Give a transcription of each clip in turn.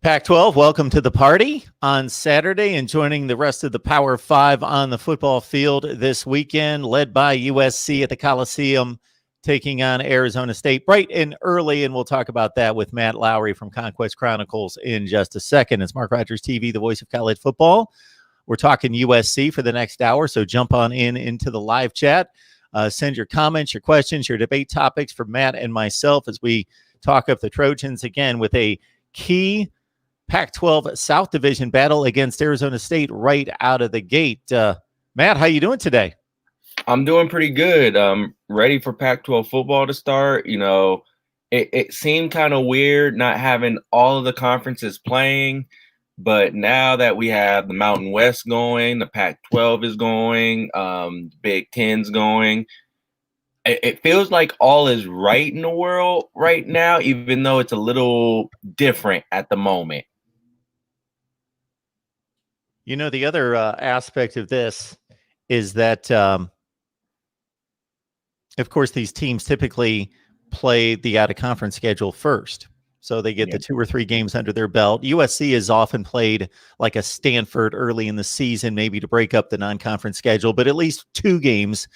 Pac-12, welcome to the party on Saturday and joining the rest of the Power Five on the football field this weekend, led by USC at the Coliseum, taking on Arizona State bright and early, and we'll talk about that with Matt Lowry from Conquest Chronicles in just a second. It's MarkRogersTV, the voice of college football. We're talking USC for the next hour, so jump on into the live chat. Send your comments, your questions, your debate topics for Matt and myself as we talk of the Trojans again with a key Pac-12 South Division battle against Arizona State right out of the gate. Matt, how you doing today? I'm doing pretty good. Ready for Pac-12 football to start. You know, it seemed kind of weird not having all of the conferences playing, but now that we have the Mountain West going, the Pac-12 is going, Big Ten's going, it feels like all is right in the world right now, even though it's a little different at the moment. You know, the other aspect of this is that, of course, these teams typically play the out-of-conference schedule first. So they get the 2 or 3 games under their belt. USC is often played like a Stanford early in the season, maybe to break up the non-conference schedule, but at least 2 games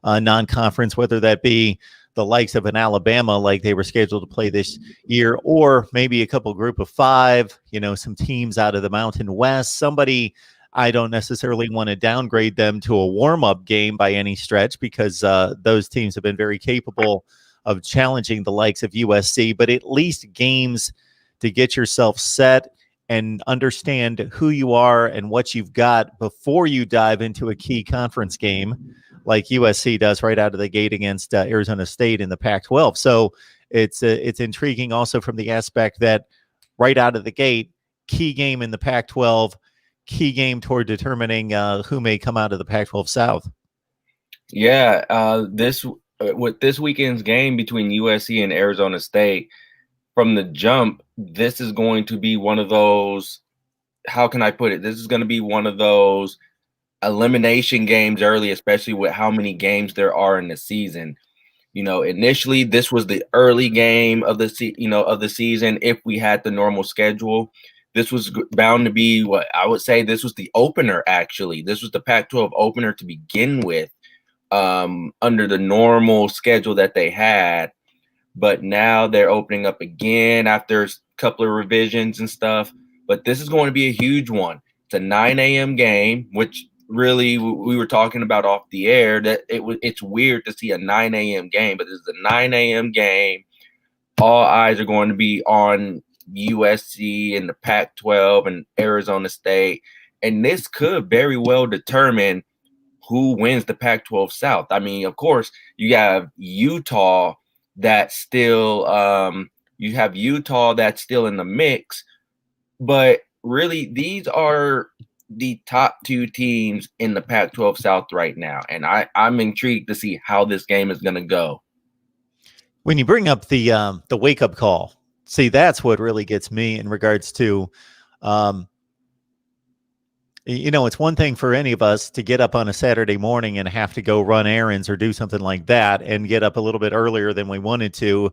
non-conference, whether that be the likes of an Alabama like they were scheduled to play this year, or maybe a couple group of 5, you know, some teams out of the Mountain West. Somebody, I don't necessarily want to downgrade them to a warm-up game by any stretch because those teams have been very capable of challenging the likes of USC, but at least games to get yourself set and understand who you are and what you've got before you dive into a key conference game like USC does right out of the gate against Arizona State in the Pac-12. So it's intriguing also from the aspect that right out of the gate, key game in the Pac-12, key game toward determining who may come out of the Pac-12 South. Yeah, with this weekend's game between USC and Arizona State, from the jump, this is going to be one of those, how can I put it? This is going to be one of those elimination games early, especially with how many games there are in the season. You know, initially this was the early game of the season. If we had the normal schedule, this was bound to be what I would say. This was the opener. Actually, this was the Pac-12 opener to begin with, under the normal schedule that they had. But now they're opening up again after a couple of revisions and stuff. But this is going to be a huge one. It's a 9 a.m. game, which really we were talking about off the air, that it's weird to see a 9 a.m. game, but this is a 9 a.m. game. All eyes are going to be on USC and the Pac-12 and Arizona State. And this could very well determine who wins the Pac-12 South. I mean, of course, you have Utah that's still in the mix, but really these are the top 2 teams in the Pac-12 South right now, and I'm intrigued to see how this game is going to go. When you bring up the wake-up call, see, that's what really gets me in regards to you know, it's one thing for any of us to get up on a Saturday morning and have to go run errands or do something like that and get up a little bit earlier than we wanted to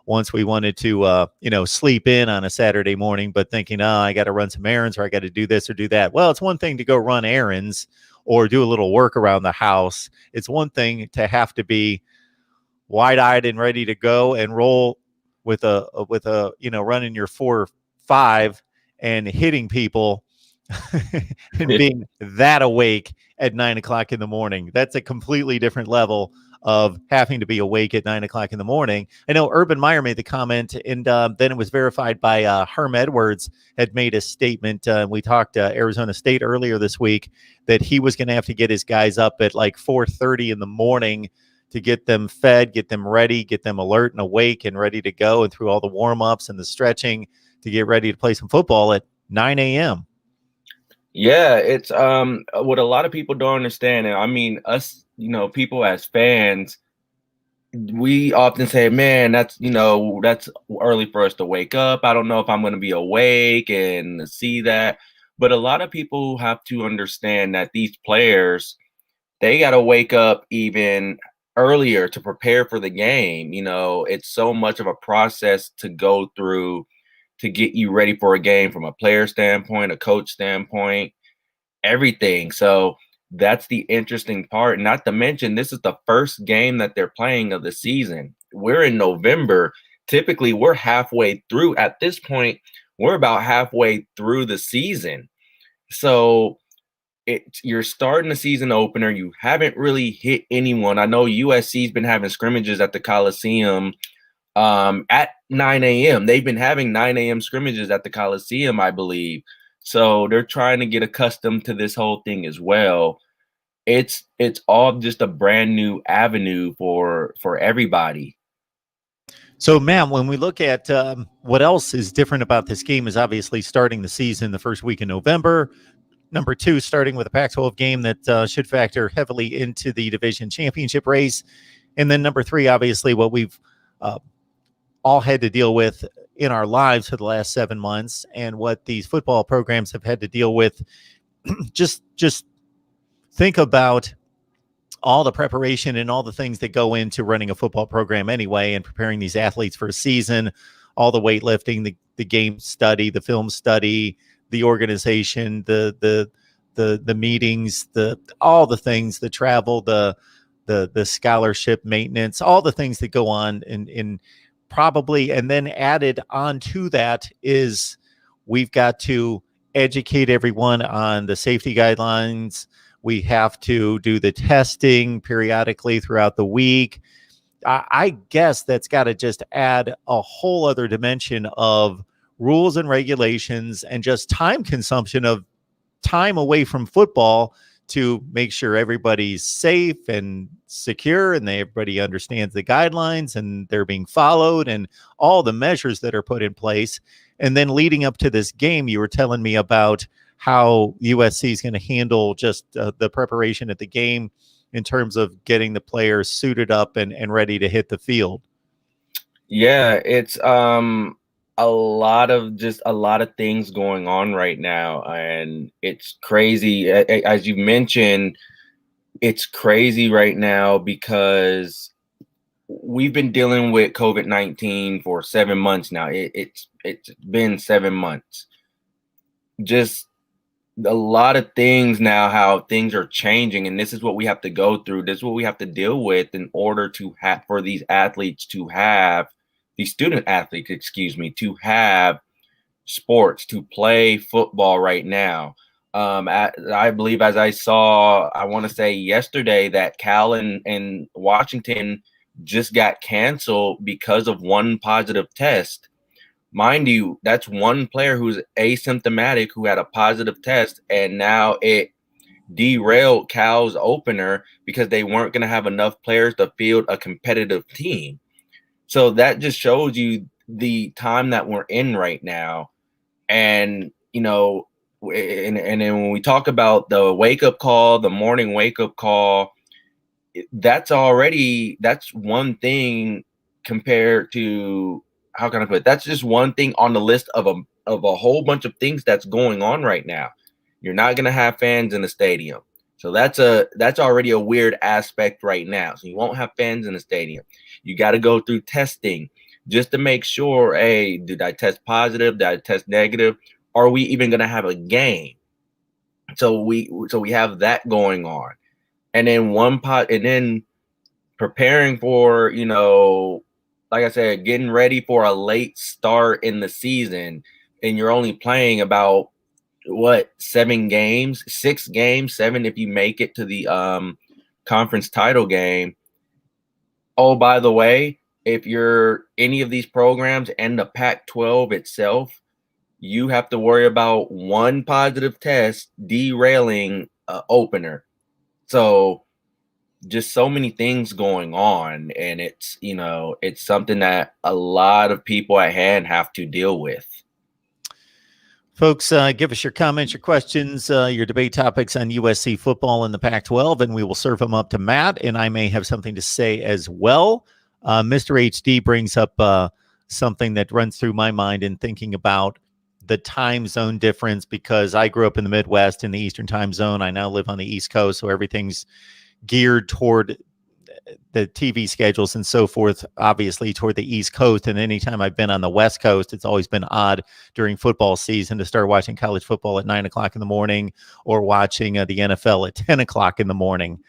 once we wanted to, sleep in on a Saturday morning, but thinking, I got to run some errands or I got to do this or do that. Well, it's one thing to go run errands or do a little work around the house. It's one thing to have to be wide-eyed and ready to go and roll with running your 4-5 and hitting people and being that awake at 9 o'clock in the morning. That's a completely different level of having to be awake at 9 o'clock in the morning. I know Urban Meyer made the comment, and then it was verified by Herm Edwards had made a statement. We talked to Arizona State earlier this week that he was going to have to get his guys up at like 4:30 in the morning to get them fed, get them ready, get them alert and awake and ready to go, and through all the warm-ups and the stretching to get ready to play some football at 9 a.m. Yeah, it's what a lot of people don't understand. And I mean, us, people as fans, we often say, man, that's early for us to wake up. I don't know if I'm going to be awake and see that. But a lot of people have to understand that these players, they got to wake up even earlier to prepare for the game. It's so much of a process to go through to get you ready for a game from a player standpoint, a coach standpoint, everything. So that's the interesting part. Not to mention, this is the first game that they're playing of the season. We're in November. Typically, we're halfway through. At this point, we're about halfway through the season. So you're starting the season opener. You haven't really hit anyone. I know USC's been having scrimmages at the Coliseum at 9 a.m. They've been having 9 a.m. scrimmages at the Coliseum, I believe. So they're trying to get accustomed to this whole thing as well. It's all just a brand new avenue for everybody. So, Matt, when we look at what else is different about this game is obviously starting the season the first week in November. Number two, starting with a Pac-12 game that should factor heavily into the division championship race. And then number three, obviously what we've all had to deal with in our lives for the last 7 months and what these football programs have had to deal with. just think about all the preparation and all the things that go into running a football program anyway and preparing these athletes for a season, all the weightlifting, the game study, the film study, the organization, the meetings, all the things, the travel, the scholarship maintenance, all the things that go on in probably, and then added on to that is we've got to educate everyone on the safety guidelines. We have to do the testing periodically throughout the week. I guess that's got to just add a whole other dimension of rules and regulations and just time consumption of time away from football to make sure everybody's safe and secure and everybody understands the guidelines and they're being followed and all the measures that are put in place. And then leading up to this game, you were telling me about how USC is going to handle just the preparation at the game in terms of getting the players suited up and ready to hit the field. Yeah, it's a lot of things going on right now, and it's crazy. As you mentioned, it's crazy right now because we've been dealing with COVID-19 for 7 months now. It's been 7 months. Just a lot of things now, how things are changing, and this is what we have to go through. This is what we have to deal with in order to have for these athletes to have these student athletes, to have sports, to play football right now. I believe, as I saw, I want to say yesterday, that Cal and Washington just got canceled because of one positive test. Mind you, that's one player who's asymptomatic who had a positive test, and now it derailed Cal's opener because they weren't going to have enough players to field a competitive team. So that just shows you the time that we're in right now. And, and then when we talk about the wake-up call, the morning wake-up call, that's one thing compared to, how can I put it? That's just one thing on the list of a whole bunch of things that's going on right now. You're not going to have fans in the stadium. So that's already a weird aspect right now. So you won't have fans in the stadium. You got to go through testing just to make sure, hey, did I test positive? Did I test negative? Are we even going to have a game? So we have that going on. And then preparing for, like I said, getting ready for a late start in the season, and you're only playing about 7 games, 6 games, 7 if you make it to the conference title game. Oh, by the way, if you're any of these programs and the Pac-12 itself, you have to worry about one positive test derailing opener. So just so many things going on, and it's something that a lot of people at hand have to deal with. Folks, give us your comments, your questions, your debate topics on USC football and the Pac-12, and we will serve them up to Matt, and I may have something to say as well. Mr. HD brings up something that runs through my mind in thinking about the time zone difference, because I grew up in the Midwest in the Eastern time zone. I now live on the East Coast, so everything's geared toward the TV schedules and so forth, obviously toward the East Coast. And anytime I've been on the West Coast, it's always been odd during football season to start watching college football at 9 o'clock in the morning or watching the NFL at 10 o'clock in the morning.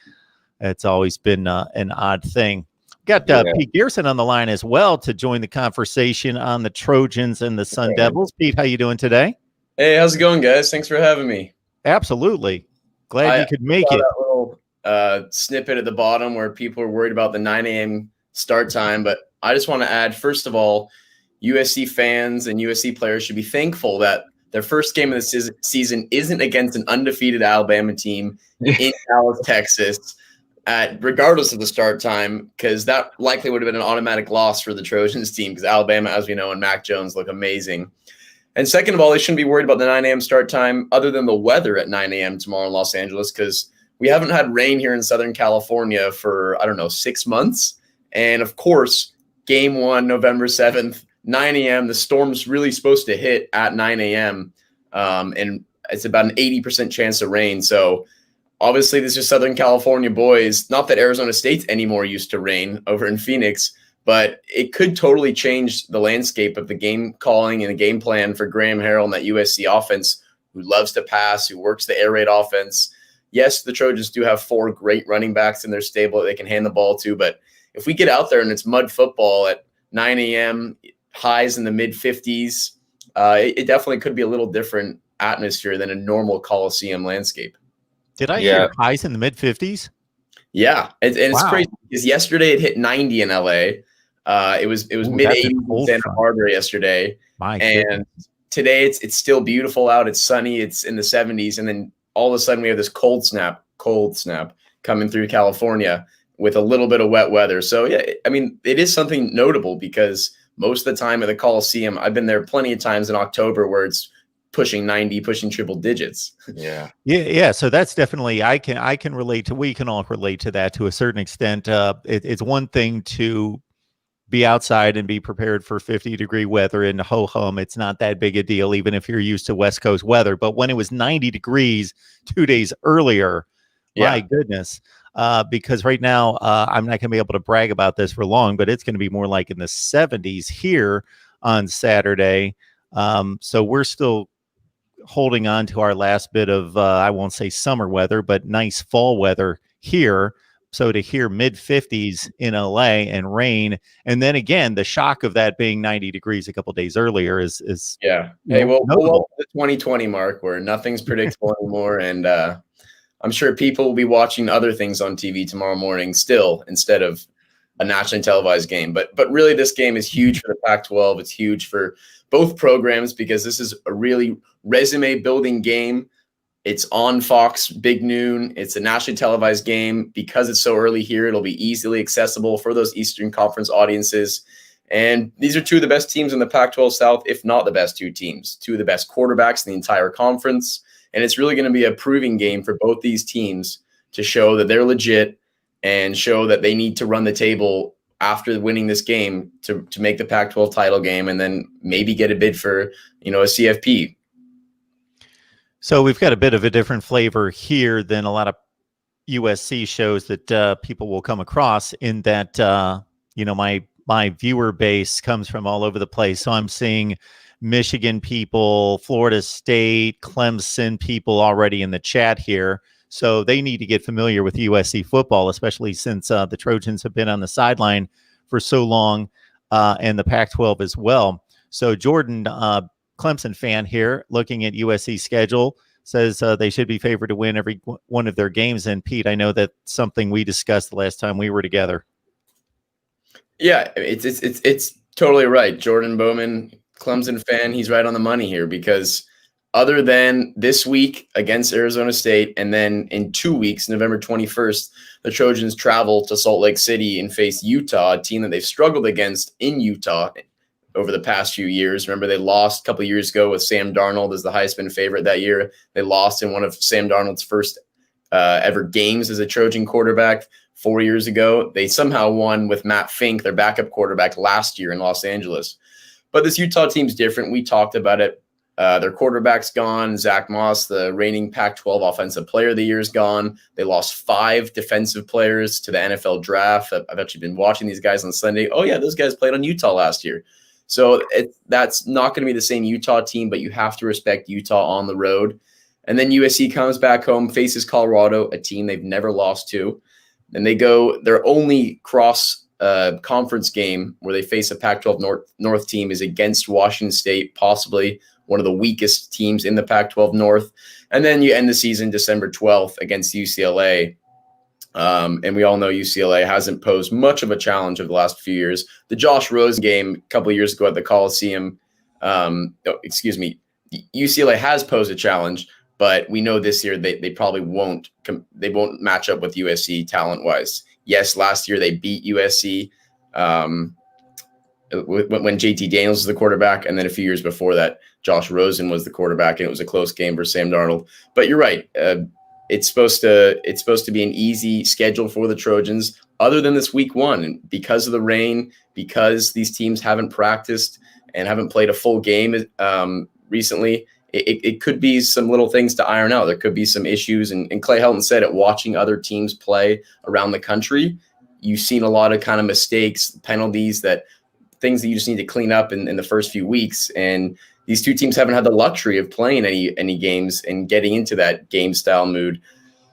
It's always been an odd thing. Got Pete Gearson on the line as well to join the conversation on the Trojans and the Sun Devils. Pete, how you doing today? Hey, how's it going, guys? Thanks for having me. Absolutely. Glad you could make it. That little snippet at the bottom where people are worried about the 9 a.m. start time, but I just want to add, first of all, USC fans and USC players should be thankful that their first game of the season isn't against an undefeated Alabama team in Dallas, Texas, regardless of the start time, because that likely would have been an automatic loss for the Trojans team, because Alabama, as we know, and Mac Jones look amazing. And second of all, they shouldn't be worried about the 9 a.m. start time other than the weather at 9 a.m. tomorrow in Los Angeles, because we haven't had rain here in Southern California for, 6 months. And, of course, game 1, November 7th, 9 a.m., the storm's really supposed to hit at 9 a.m., and it's about an 80% chance of rain. So, obviously, this is Southern California boys. Not that Arizona State's any more used to rain over in Phoenix, but it could totally change the landscape of the game calling and the game plan for Graham Harrell and that USC offense, who loves to pass, who works the air raid offense. Yes, the Trojans do have 4 great running backs in their stable that they can hand the ball to, but if we get out there and it's mud football at 9 a.m., highs in the mid-50s, it definitely could be a little different atmosphere than a normal Coliseum landscape. Did I hear highs in the mid-50s? Yeah, it's crazy because yesterday it hit 90 in LA. It was mid-80s in Santa Barbara yesterday, and today it's still beautiful out. It's sunny. It's in the 70s, and then all of a sudden we have this cold snap coming through California with a little bit of wet weather. So yeah, I mean, it is something notable because most of the time at the Coliseum, I've been there plenty of times in October where it's pushing 90, pushing triple digits. Yeah. So that's definitely, we can all relate to that to a certain extent. It's one thing to be outside and be prepared for 50-degree weather and ho-hum. It's not that big a deal, even if you're used to West Coast weather. But when it was 90 degrees 2 days earlier, my goodness, because right now I'm not going to be able to brag about this for long, but it's going to be more like in the 70s here on Saturday. So we're still holding on to our last bit of, I won't say summer weather, but nice fall weather here. So to hear mid-50s in LA and rain, and then again, the shock of that being 90 degrees a couple of days earlier is Hey, we'll the 2020 mark where nothing's predictable anymore. And I'm sure people will be watching other things on TV tomorrow morning still instead of a nationally televised game. But really, this game is huge for the Pac-12. It's huge for both programs because this is a really resume-building game. It's on Fox, big noon. It's a nationally televised game. Because it's so early here, it'll be easily accessible for those Eastern Conference audiences. And these are 2 of the best teams in the Pac-12 South, if not the best 2 teams, 2 of the best quarterbacks in the entire conference. And it's really going to be a proving game for both these teams to show that they're legit and show that they need to run the table after winning this game to make the Pac-12 title game and then maybe get a bid for, a CFP. So we've got a bit of a different flavor here than a lot of USC shows that people will come across in that, my viewer base comes from all over the place. So I'm seeing Michigan people, Florida State, Clemson people already in the chat here. So they need to get familiar with USC football, especially since the Trojans have been on the sideline for so long and the Pac-12 as well. So Jordan, Clemson fan here, looking at USC's schedule, says they should be favored to win every one of their games. And Pete, I know that's something we discussed the last time we were together. Yeah, it's totally right. Jordan Bowman, Clemson fan, he's right on the money here because other than this week against Arizona State, and then in 2 weeks, November 21st, the Trojans travel to Salt Lake City and face Utah, a team that they've struggled against in Utah over the past few years. Remember, they lost a couple of years ago with Sam Darnold as the Heisman favorite that year. They lost in one of Sam Darnold's first ever games as a Trojan quarterback 4 years ago. They somehow won with Matt Fink, their backup quarterback, last year in Los Angeles. But this Utah team's different. We talked about it Their quarterback's gone. Zach Moss, the reigning Pac-12 Offensive Player of the Year, is gone. They lost 5 defensive players to the NFL draft. I've actually been watching these guys on Sunday. Oh, yeah, those guys played on Utah last year. So that's not going to be the same Utah team, but you have to respect Utah on the road. And then USC comes back home, faces Colorado, a team they've never lost to. And they go their only cross conference game where they face a Pac-12 North team is against Washington State, possibly one of the weakest teams in the Pac-12 North. And then you end the season December 12th against UCLA. And we all know UCLA hasn't posed much of a challenge over the last few years. The Josh Rosen game a couple of years ago at the Coliseum, UCLA has posed a challenge, but we know this year they probably won't match up with USC talent-wise. Yes, last year they beat USC when JT Daniels was the quarterback, and then a few years before that, Josh Rosen was the quarterback, and it was a close game for Sam Darnold. But you're right. It's supposed to be an easy schedule for the Trojans, other than this week 1. And because of the rain, because these teams haven't practiced and haven't played a full game recently, it could be some little things to iron out. There could be some issues. And Clay Helton said it, watching other teams play around the country, you've seen a lot of kind of mistakes, penalties, things that you just need to clean up in the first few weeks. And these two teams haven't had the luxury of playing any games and getting into that game style mood.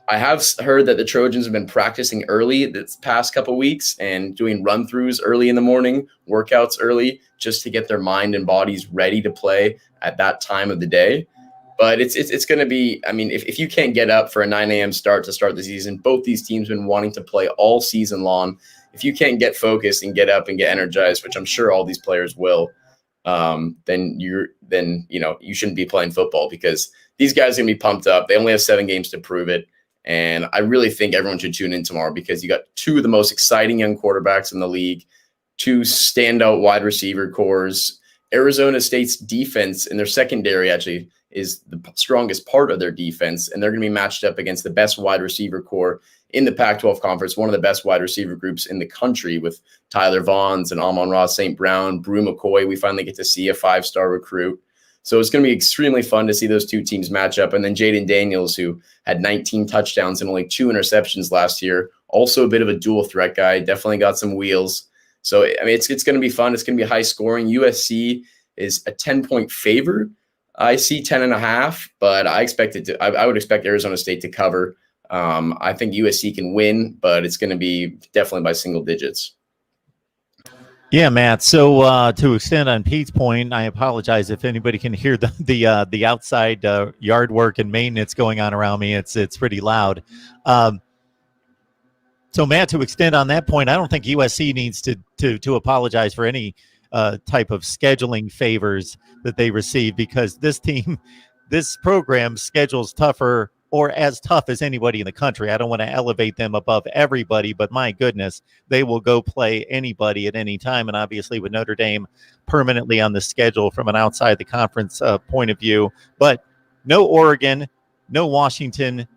I have heard that the Trojans have been practicing early this past couple weeks and doing run-throughs early in the morning, workouts early, just to get their mind and bodies ready to play at that time of the day. But it's going to be, I mean, if you can't get up for a 9 a.m. start to start the season, both these teams have been wanting to play all season long. If you can't get focused and get up and get energized, which I'm sure all these players will, then you shouldn't be playing football, because these guys are going to be pumped up. They only have 7 games to prove it. And I really think everyone should tune in tomorrow, because you got 2 of the most exciting young quarterbacks in the league, 2 standout wide receiver cores. Arizona State's defense and their secondary actually is the strongest part of their defense, and they're going to be matched up against the best wide receiver core in the Pac-12 conference, one of the best wide receiver groups in the country, with Tyler Vaughns and Amon-Ra St. Brown, Brew McCoy. We finally get to see a 5-star recruit. So it's going to be extremely fun to see those 2 teams match up. And then Jaden Daniels, who had 19 touchdowns and only 2 interceptions last year, also a bit of a dual threat guy, definitely got some wheels. So, I mean, it's going to be fun. It's going to be high scoring. USC is a 10-point favorite. I see 10.5, but I would expect Arizona State to cover. I think USC can win, but it's going to be definitely by single digits. Yeah, Matt. So to extend on Pete's point, I apologize if anybody can hear the outside yard work and maintenance going on around me. It's pretty loud. So, Matt, to extend on that point, I don't think USC needs to apologize for any type of scheduling favors that they receive, because this program schedules tougher, or as tough as anybody in the country. I don't want to elevate them above everybody, but my goodness, they will go play anybody at any time. And obviously with Notre Dame permanently on the schedule from an outside the conference point of view, but no Oregon, no Washington.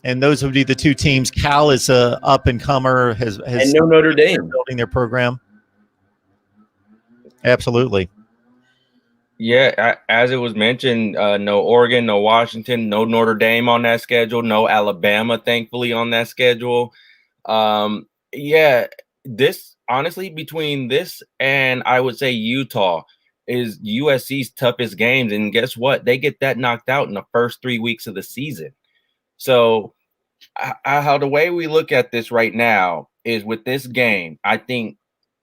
And those would be the 2 teams. Cal is a up and comer, has and no Notre Dame building their program. Absolutely. Yeah, as it was mentioned, no Oregon, no Washington, no Notre Dame on that schedule, no Alabama, thankfully, on that schedule. This, honestly, between this and I would say Utah is USC's toughest games. And guess what? They get that knocked out in the first 3 weeks of the season. So how the way we look at this right now is with this game, I think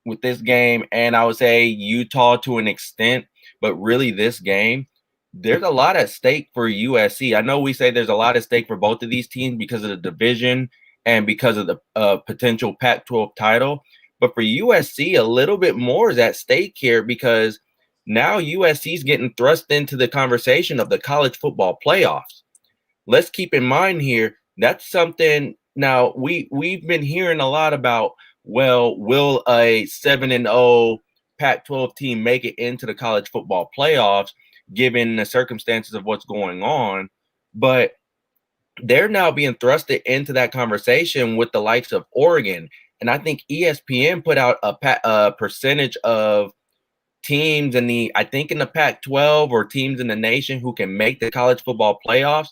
with this game, and I would say Utah to an extent, but really this game, there's a lot at stake for USC. I know we say there's a lot at stake for both of these teams because of the division and because of the potential Pac-12 title. But for USC, a little bit more is at stake here, because now USC is getting thrust into the conversation of the college football playoffs. Let's keep in mind here, that's something now we've been hearing a lot about, well, will a 7-0 Pac-12 team make it into the college football playoffs, given the circumstances of what's going on? But they're now being thrusted into that conversation with the likes of Oregon. And I think ESPN put out a percentage of teams in the Pac-12 or teams in the nation who can make the college football playoffs.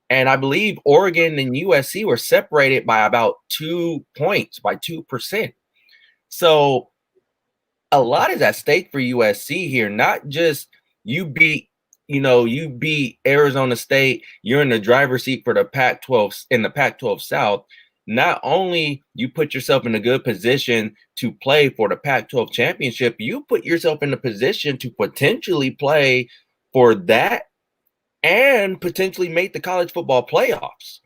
And I believe Oregon and USC were separated by about 2 points, by 2%. So a lot is at stake for USC here. Not just you beat Arizona State, you're in the driver's seat for the Pac-12 in the Pac-12 South. Not only you put yourself in a good position to play for the Pac-12 championship, you put yourself in a position to potentially play for that and potentially make the college football playoffs.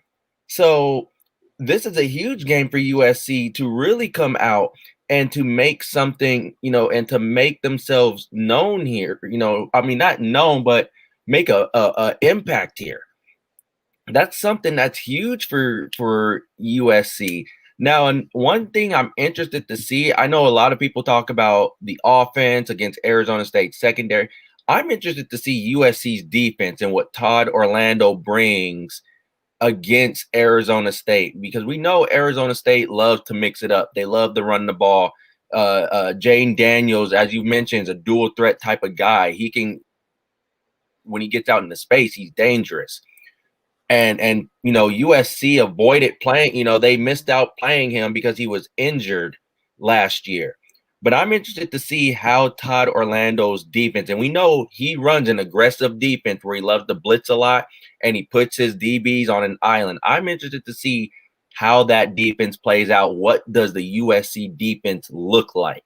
So this is a huge game for USC to really come out and to make something, and to make themselves known here. I mean, not known, but make a impact here. That's something that's huge for USC. Now, and one thing I'm interested to see, I know a lot of people talk about the offense against Arizona State secondary. I'm interested to see USC's defense and what Todd Orlando brings against Arizona State, because we know Arizona State loves to mix it up. They love to run the ball. Jane Daniels, as you mentioned, is a dual threat type of guy. He can, when he gets out into space, he's dangerous. And USC avoided playing, they missed out playing him because he was injured last year. But I'm interested to see how Todd Orlando's defense, and we know he runs an aggressive defense where he loves to blitz a lot and he puts his DBs on an island. I'm interested to see how that defense plays out. What does the USC defense look like?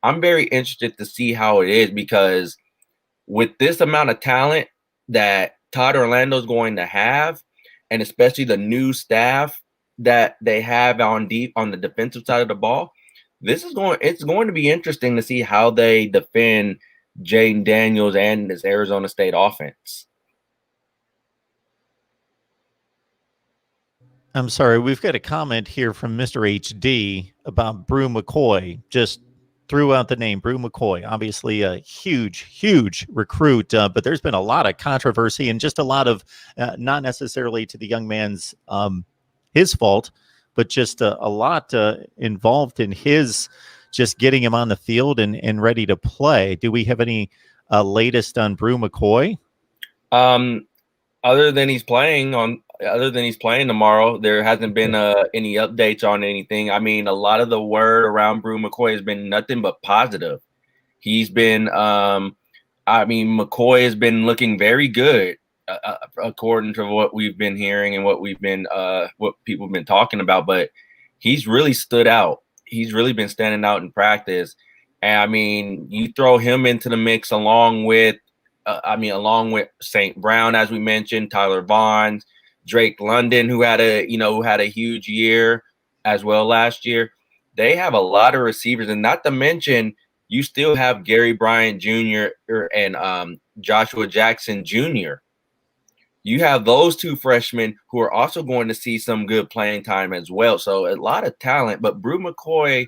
I'm very interested to see how it is, because with this amount of talent that Todd Orlando's going to have, and especially the new staff that they have on the defensive side of the ball, it's going to be interesting to see how they defend Jane Daniels and this Arizona State offense. I'm sorry, we've got a comment here from Mr. HD about Brew McCoy. Just threw out the name Brew McCoy. Obviously a huge recruit, but there's been a lot of controversy and just a lot of, not necessarily to the young man's his fault, but just a lot involved in his just getting him on the field and ready to play. Do we have any latest on Brew McCoy? Other than he's playing tomorrow, there hasn't been any updates on anything. I mean, a lot of the word around Brew McCoy has been nothing but positive. He's been, McCoy has been looking very good, according to what we've been hearing and what people have been talking about. But he's really stood out. He's really been standing out in practice. And I mean, you throw him into the mix along with St. Brown, as we mentioned, Tyler Vaughn, Drake London, who had a huge year as well last year. They have a lot of receivers, and not to mention, you still have Gary Bryant Jr. and Joshua Jackson Jr. You have those two freshmen who are also going to see some good playing time as well. So a lot of talent, but Brew McCoy,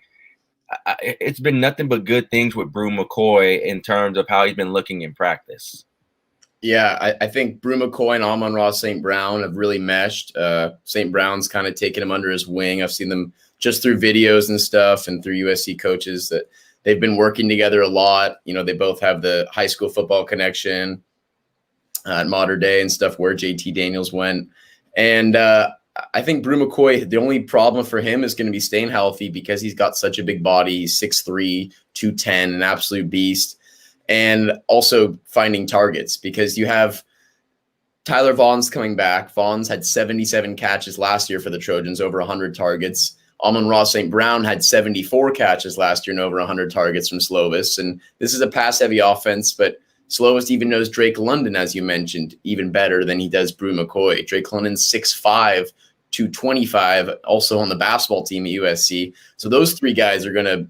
it's been nothing but good things with Brew McCoy in terms of how he's been looking in practice. Yeah, I think Brew McCoy and Amon-Ra St. Brown have really meshed. St. Brown's kind of taken him under his wing. I've seen them just through videos and stuff and through USC coaches that they've been working together a lot. They both have the high school football connection at Modern Day and stuff where JT Daniels went. And I think Brew McCoy, the only problem for him is going to be staying healthy, because he's got such a big body. He's 6'3", 210, an absolute beast. And also finding targets, because you have Tyler Vaughn's coming back. Vaughn's had 77 catches last year for the Trojans, over 100 targets. Amon-Ra St. Brown had 74 catches last year and over 100 targets from Slovis. And this is a pass-heavy offense, but Slovis even knows Drake London, as you mentioned, even better than he does Brew McCoy. Drake London's 6'5", 225, also on the basketball team at USC. So those three guys are going to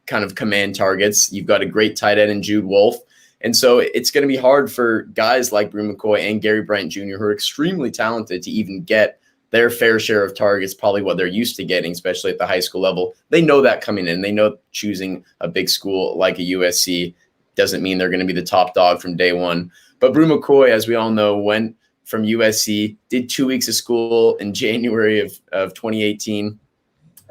kind of command targets. You've got a great tight end in Jude Wolfe. And so it's going to be hard for guys like Brew McCoy and Gary Bryant Jr., who are extremely talented, to even get their fair share of targets, probably what they're used to getting, especially at the high school level. They know that coming in. They know choosing a big school like a USC doesn't mean they're going to be the top dog from day one. But Brew McCoy, as we all know, went from USC, did 2 weeks of school in January of 2018,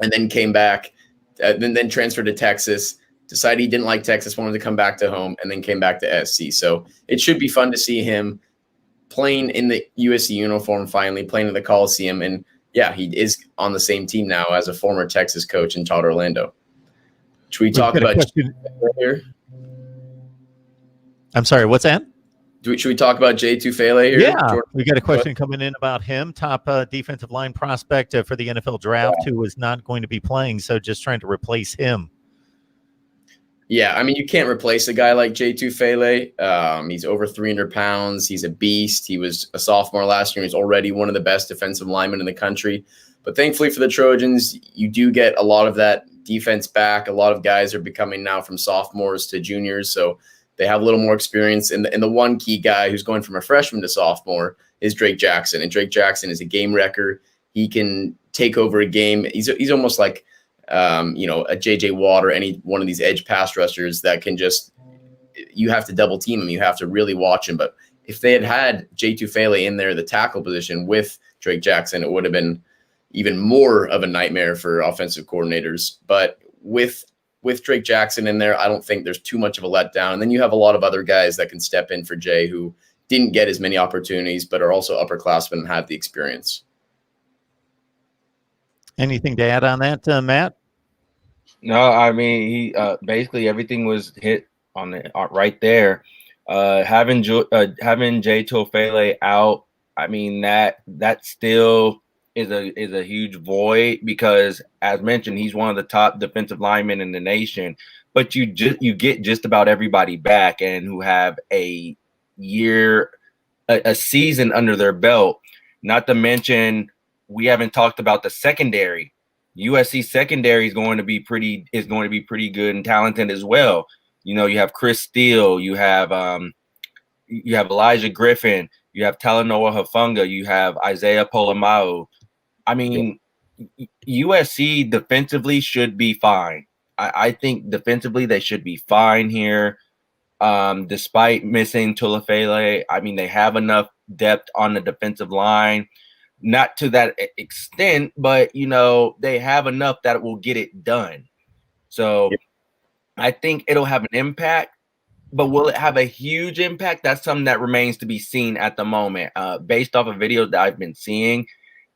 and then came back, then transferred to Texas, decided he didn't like Texas, wanted to come back to home, and then came back to SC. So it should be fun to see him playing in the USC uniform, finally playing in the Coliseum. And yeah, he is on the same team now as a former Texas coach in Todd Orlando. Should we talk about here? I'm sorry, what's that? Should we talk about Jay Tufele here? Yeah, Jordan? we got a question coming in about him, top defensive line prospect for the NFL draft, who is not going to be playing, so just trying to replace him. Yeah, I mean, you can't replace a guy like Jay Tufele. He's over 300 pounds. He's a beast. He was a sophomore last year. He's already one of the best defensive linemen in the country. But thankfully for the Trojans, you do get a lot of that defense back. A lot of guys are becoming now from sophomores to juniors, so they have a little more experience. And the one key guy who's going from a freshman to sophomore is Drake Jackson. And Drake Jackson is a game wrecker. He can take over a game. He's almost like a JJ Watt or any one of these edge pass rushers that can just, you have to double team him. You have to really watch him. But if they had Jay Tufele in there, the tackle position with Drake Jackson, it would have been even more of a nightmare for offensive coordinators. But with Drake Jackson in there, I don't think there's too much of a letdown. And then you have a lot of other guys that can step in for Jay who didn't get as many opportunities, but are also upperclassmen and have the experience. Anything to add on that, Matt? No, I mean, he basically everything was hit on it right there. Having Jay Tufele out, I mean, that still is a huge void because, as mentioned, he's one of the top defensive linemen in the nation. But you get just about everybody back and who have a season under their belt. Not to mention, we haven't talked about the secondary. USC secondary is going to be pretty good and talented as well. You know, you have Chris Steele, you have Elijah Griffin, you have Talanoa Hufanga, you have Isaiah Polamau. I mean, USC defensively should be fine. I think defensively they should be fine here, despite missing Tufele. I mean, they have enough depth on the defensive line. Not to that extent, but, you know, they have enough that it will get it done. So I think it'll have an impact, but will it have a huge impact? That's something that remains to be seen at the moment. Based off of videos that I've been seeing,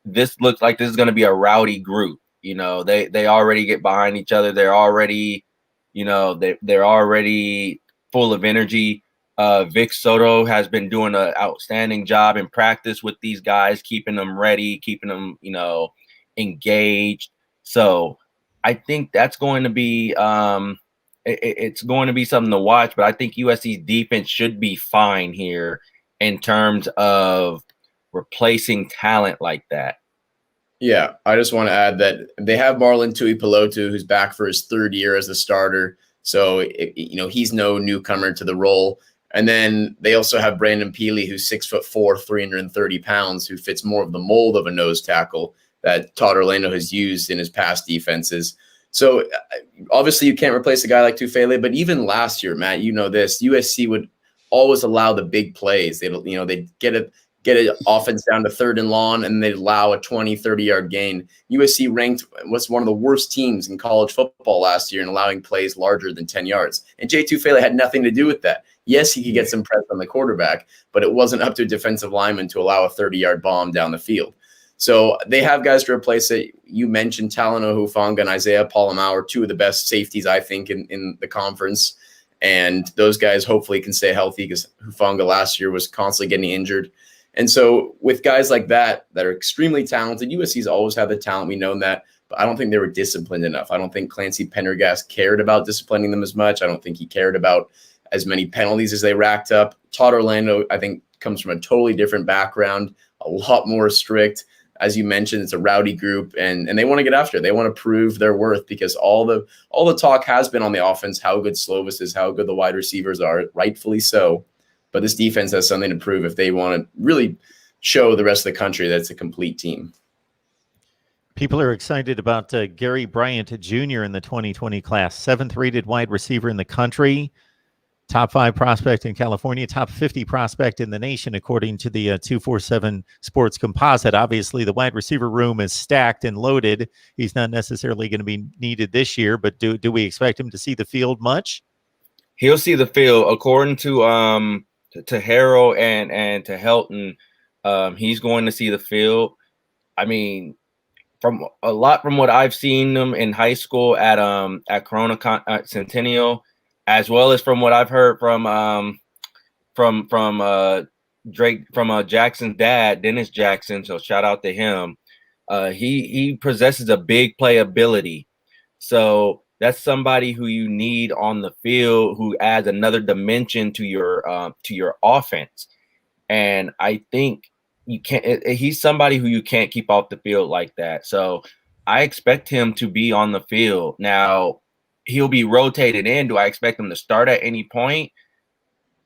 this looks like this is going to be a rowdy group. You know, they already get behind each other. They're already, you know, they're already full of energy. Vic Soto has been doing an outstanding job in practice with these guys, keeping them ready, keeping them, you know, engaged. So I think that's going to be it's going to be something to watch. But I think USC's defense should be fine here in terms of replacing talent like that. Yeah, I just want to add that they have Marlon Tuipulotu, who's back for his third year as a starter. So, he's no newcomer to the role. And then they also have Brandon Peely, who's 6'4", 330 pounds, who fits more of the mold of a nose tackle that Todd Orlando has used in his past defenses. So obviously you can't replace a guy like Tufele, but even last year, Matt, you know this, USC would always allow the big plays. They'd get an offense down to third and long, and they'd allow a 20, 30-yard gain. USC was one of the worst teams in college football last year in allowing plays larger than 10 yards. And Jay Tufele had nothing to do with that. Yes, he could get some press on the quarterback, but it wasn't up to a defensive lineman to allow a 30-yard bomb down the field. So they have guys to replace it. You mentioned Talanoa Hufanga and Isaiah Polamau are two of the best safeties, I think, in the conference. And those guys hopefully can stay healthy because Hufanga last year was constantly getting injured. And so with guys like that are extremely talented, USC's always had the talent. We know that. But I don't think they were disciplined enough. I don't think Clancy Pendergast cared about disciplining them as much. I don't think he cared about as many penalties as they racked up. Todd Orlando, I think, comes from a totally different background, a lot more strict. As you mentioned, it's a rowdy group, and they want to get after it. They want to prove their worth because all the talk has been on the offense, how good Slovis is, how good the wide receivers are, rightfully so. But this defense has something to prove if they want to really show the rest of the country that it's a complete team. People are excited about Gary Bryant Jr. in the 2020 class, 7th rated wide receiver in the country. top 5 prospect in California, top 50 prospect in the nation, according to the 247 Sports Composite. Obviously, the wide receiver room is stacked and loaded. He's not necessarily going to be needed this year, but do we expect him to see the field much? He'll see the field, according to Harrell and to Helton. He's going to see the field. I mean, from what I've seen them in high school at Corona Centennial, as well as from what I've heard from Drake, from Jackson's dad, Dennis Jackson. So shout out to him. He possesses a big playability. So that's somebody who you need on the field, who adds another dimension to your offense. And I think he's somebody who you can't keep off the field like that. So I expect him to be on the field. Now, he'll be rotated in. Do I expect him to start at any point?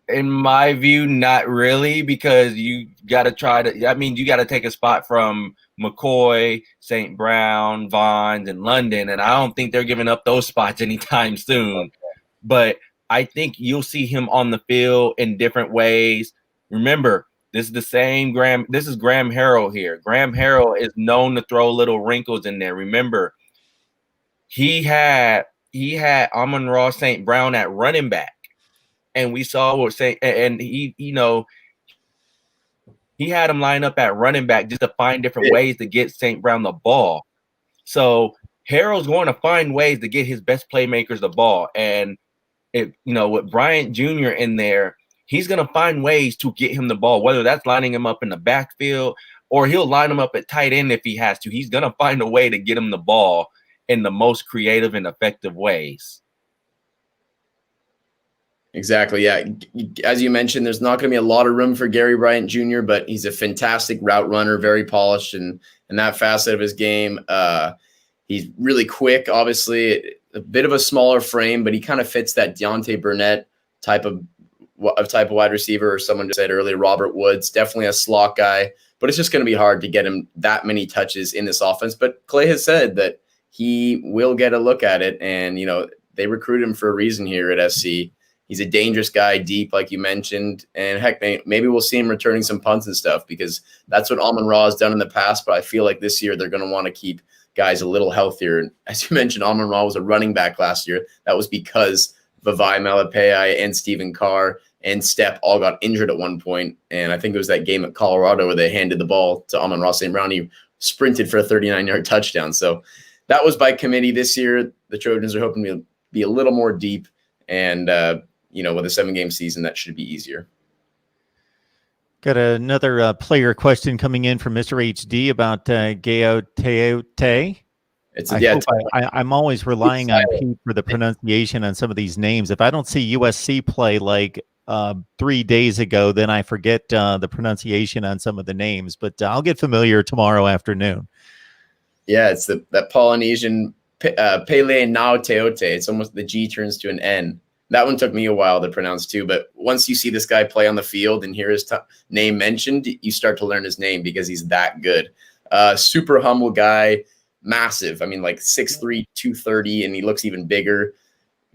In my view, not really, because you got to you got to take a spot from McCoy, St. Brown, Vaughns, and London, and I don't think they're giving up those spots anytime soon. But I think you'll see him on the field in different ways. Remember, this is the same Graham. This is Graham Harrell here. Graham Harrell is known to throw little wrinkles in there. Remember, he had Amon-Ra St. Brown at running back. And we saw what saying, and he had him line up at running back just to find different ways to get St. Brown the ball. So Harrell's going to find ways to get his best playmakers the ball. And with Bryant Jr. in there, he's going to find ways to get him the ball, whether that's lining him up in the backfield or he'll line him up at tight end if he has to. He's going to find a way to get him the ball in the most creative and effective ways. Exactly. Yeah. As you mentioned, there's not going to be a lot of room for Gary Bryant Jr., but he's a fantastic route runner, very polished in that facet of his game. He's really quick, obviously, a bit of a smaller frame, but he kind of fits that Deontay Burnett type of wide receiver, or someone just said earlier, Robert Woods, definitely a slot guy, but it's just going to be hard to get him that many touches in this offense. But Clay has said that he will get a look at it, and, they recruited him for a reason here at SC. He's a dangerous guy, deep, like you mentioned. And heck, maybe we'll see him returning some punts and stuff, because that's what Amon-Ra has done in the past. But I feel like this year they're going to want to keep guys a little healthier. And as you mentioned, Amon-Ra was a running back last year. That was because Vavai Malepeai and Stephen Carr and Stepp all got injured at one point. And I think it was that game at Colorado where they handed the ball to Amon-Ra St. Brown. He sprinted for a 39-yard touchdown. So that was by committee. This year, the Trojans are hoping to be a little more deep. And, with a 7-game season, that should be easier. Got another player question coming in from Mr. HD about Gayo Teote. I'm always relying on Pete for the pronunciation on some of these names. If I don't see USC play like 3 days ago, then I forget the pronunciation on some of the names. But I'll get familiar tomorrow afternoon. Yeah, it's that Polynesian Pele Nao Teote. It's almost the G turns to an N. That one took me a while to pronounce too, but once you see this guy play on the field and hear his name mentioned, you start to learn his name because he's that good. Super humble guy, massive. I mean, like 6'3", 230, and he looks even bigger.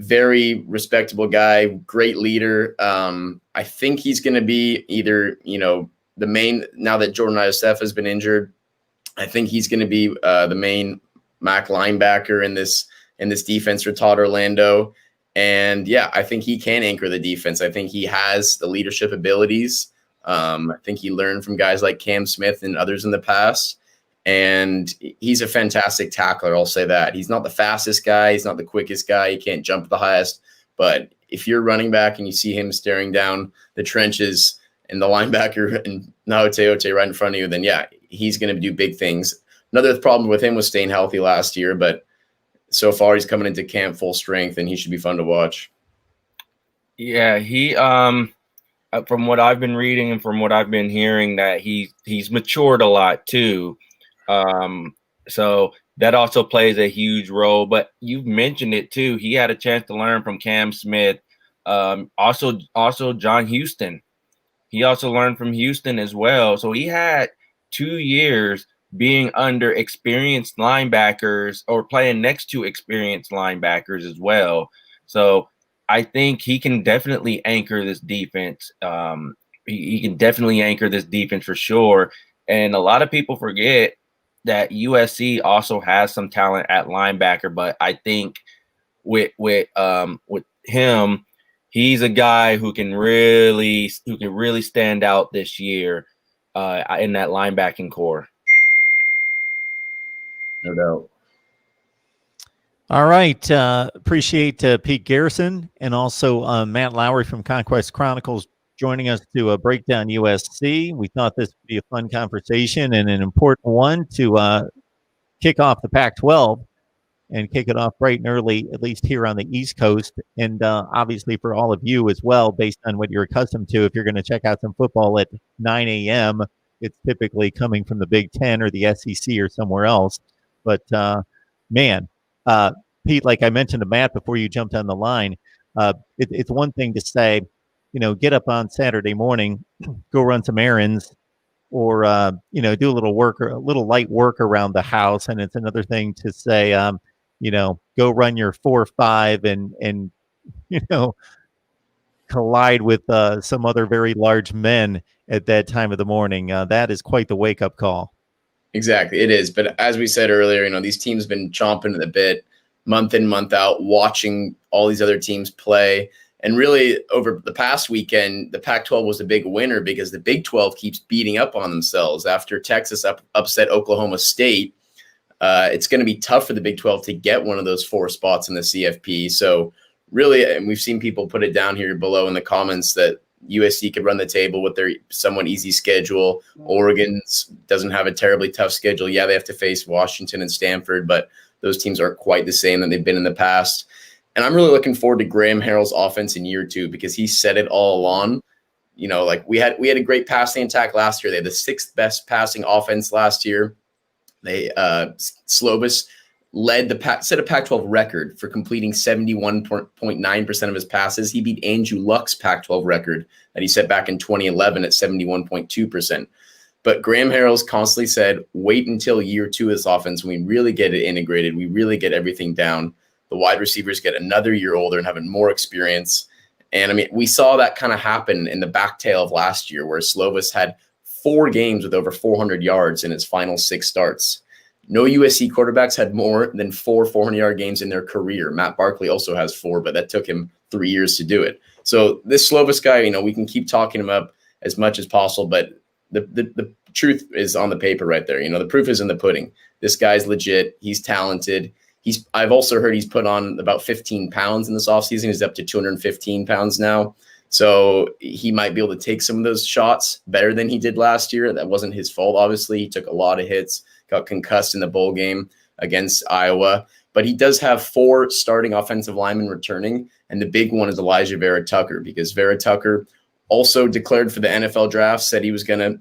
Very respectable guy, great leader. I think he's going to be either, the main, now that Jordan Iosef has been injured, I think he's going to be the main MAC linebacker in this defense for Todd Orlando. And yeah, I think he can anchor the defense. I think he has the leadership abilities. I think he learned from guys like Cam Smith and others in the past. And he's a fantastic tackler. I'll say that. He's not the fastest guy. He's not the quickest guy. He can't jump the highest. But if you're running back and you see him staring down the trenches and the linebacker and Nao Teote right in front of you, then yeah, he's going to do big things. Another problem with him was staying healthy last year, but so far he's coming into camp full strength, and he should be fun to watch. Yeah, he from what I've been reading and from what I've been hearing, that he's matured a lot too. So that also plays a huge role. But you've mentioned it too. He had a chance to learn from Cam Smith. Also John Houston. He also learned from Houston as well. So he had 2 years being under experienced linebackers or playing next to experienced linebackers as well. So I think he can definitely anchor this defense. He can definitely anchor this defense for sure. And a lot of people forget that USC also has some talent at linebacker, but I think with him, he's a guy who can really stand out this year in that linebacking core. No doubt. All right. Appreciate Pete Garrison and also Matt Lowry from Conquest Chronicles joining us to break down USC. We thought this would be a fun conversation and an important one to kick off the Pac-12 and kick it off bright and early, at least here on the East Coast. And obviously for all of you as well, based on what you're accustomed to, if you're going to check out some football at 9 a.m., it's typically coming from the Big Ten or the SEC or somewhere else. But, man, Pete, like I mentioned to Matt before you jumped on the line, it's one thing to say, get up on Saturday morning, go run some errands, or do a little work or a little light work around the house, and it's another thing to say, go run your 4.5 and collide with some other very large men at that time of the morning. That is quite the wake up call. Exactly, it is. But as we said earlier, these teams have been chomping at the bit month in, month out, watching all these other teams play. And really, over the past weekend, the Pac-12 was a big winner because the Big 12 keeps beating up on themselves. After Texas upset Oklahoma State, it's going to be tough for the Big 12 to get one of those 4 spots in the CFP. So really, and we've seen people put it down here below in the comments that USC could run the table with their somewhat easy schedule. Oregon doesn't have a terribly tough schedule. Yeah, they have to face Washington and Stanford, but those teams aren't quite the same that they've been in the past. And I'm really looking forward to Graham Harrell's offense in year 2 because he said it all along. We had a great passing attack last year. They had the 6th best passing offense last year. They Slovis set a Pac-12 record for completing 71.9% of his passes. He beat Andrew Luck's Pac-12 record that he set back in 2011 at 71.2%. But Graham Harrell's constantly said, wait until year 2 of this offense when we really get it integrated. We really get everything down. The wide receivers get another year older and having more experience. And we saw that kind of happen in the back tail of last year where Slovis had 4 games with over 400 yards in his final 6 starts. No USC quarterbacks had more than 4 400-yard games in their career. Matt Barkley also has 4, but that took him 3 years to do it. So this Slovis guy, we can keep talking him up as much as possible, but the truth is on the paper right there. The proof is in the pudding. This guy's legit. He's talented. I've also heard he's put on about 15 pounds in this offseason. He's up to 215 pounds now. So he might be able to take some of those shots better than he did last year. That wasn't his fault, obviously. He took a lot of hits, got concussed in the bowl game against Iowa. But he does have 4 starting offensive linemen returning, and the big one is Elijah Vera Tucker, because Vera Tucker also declared for the NFL draft, said he was going to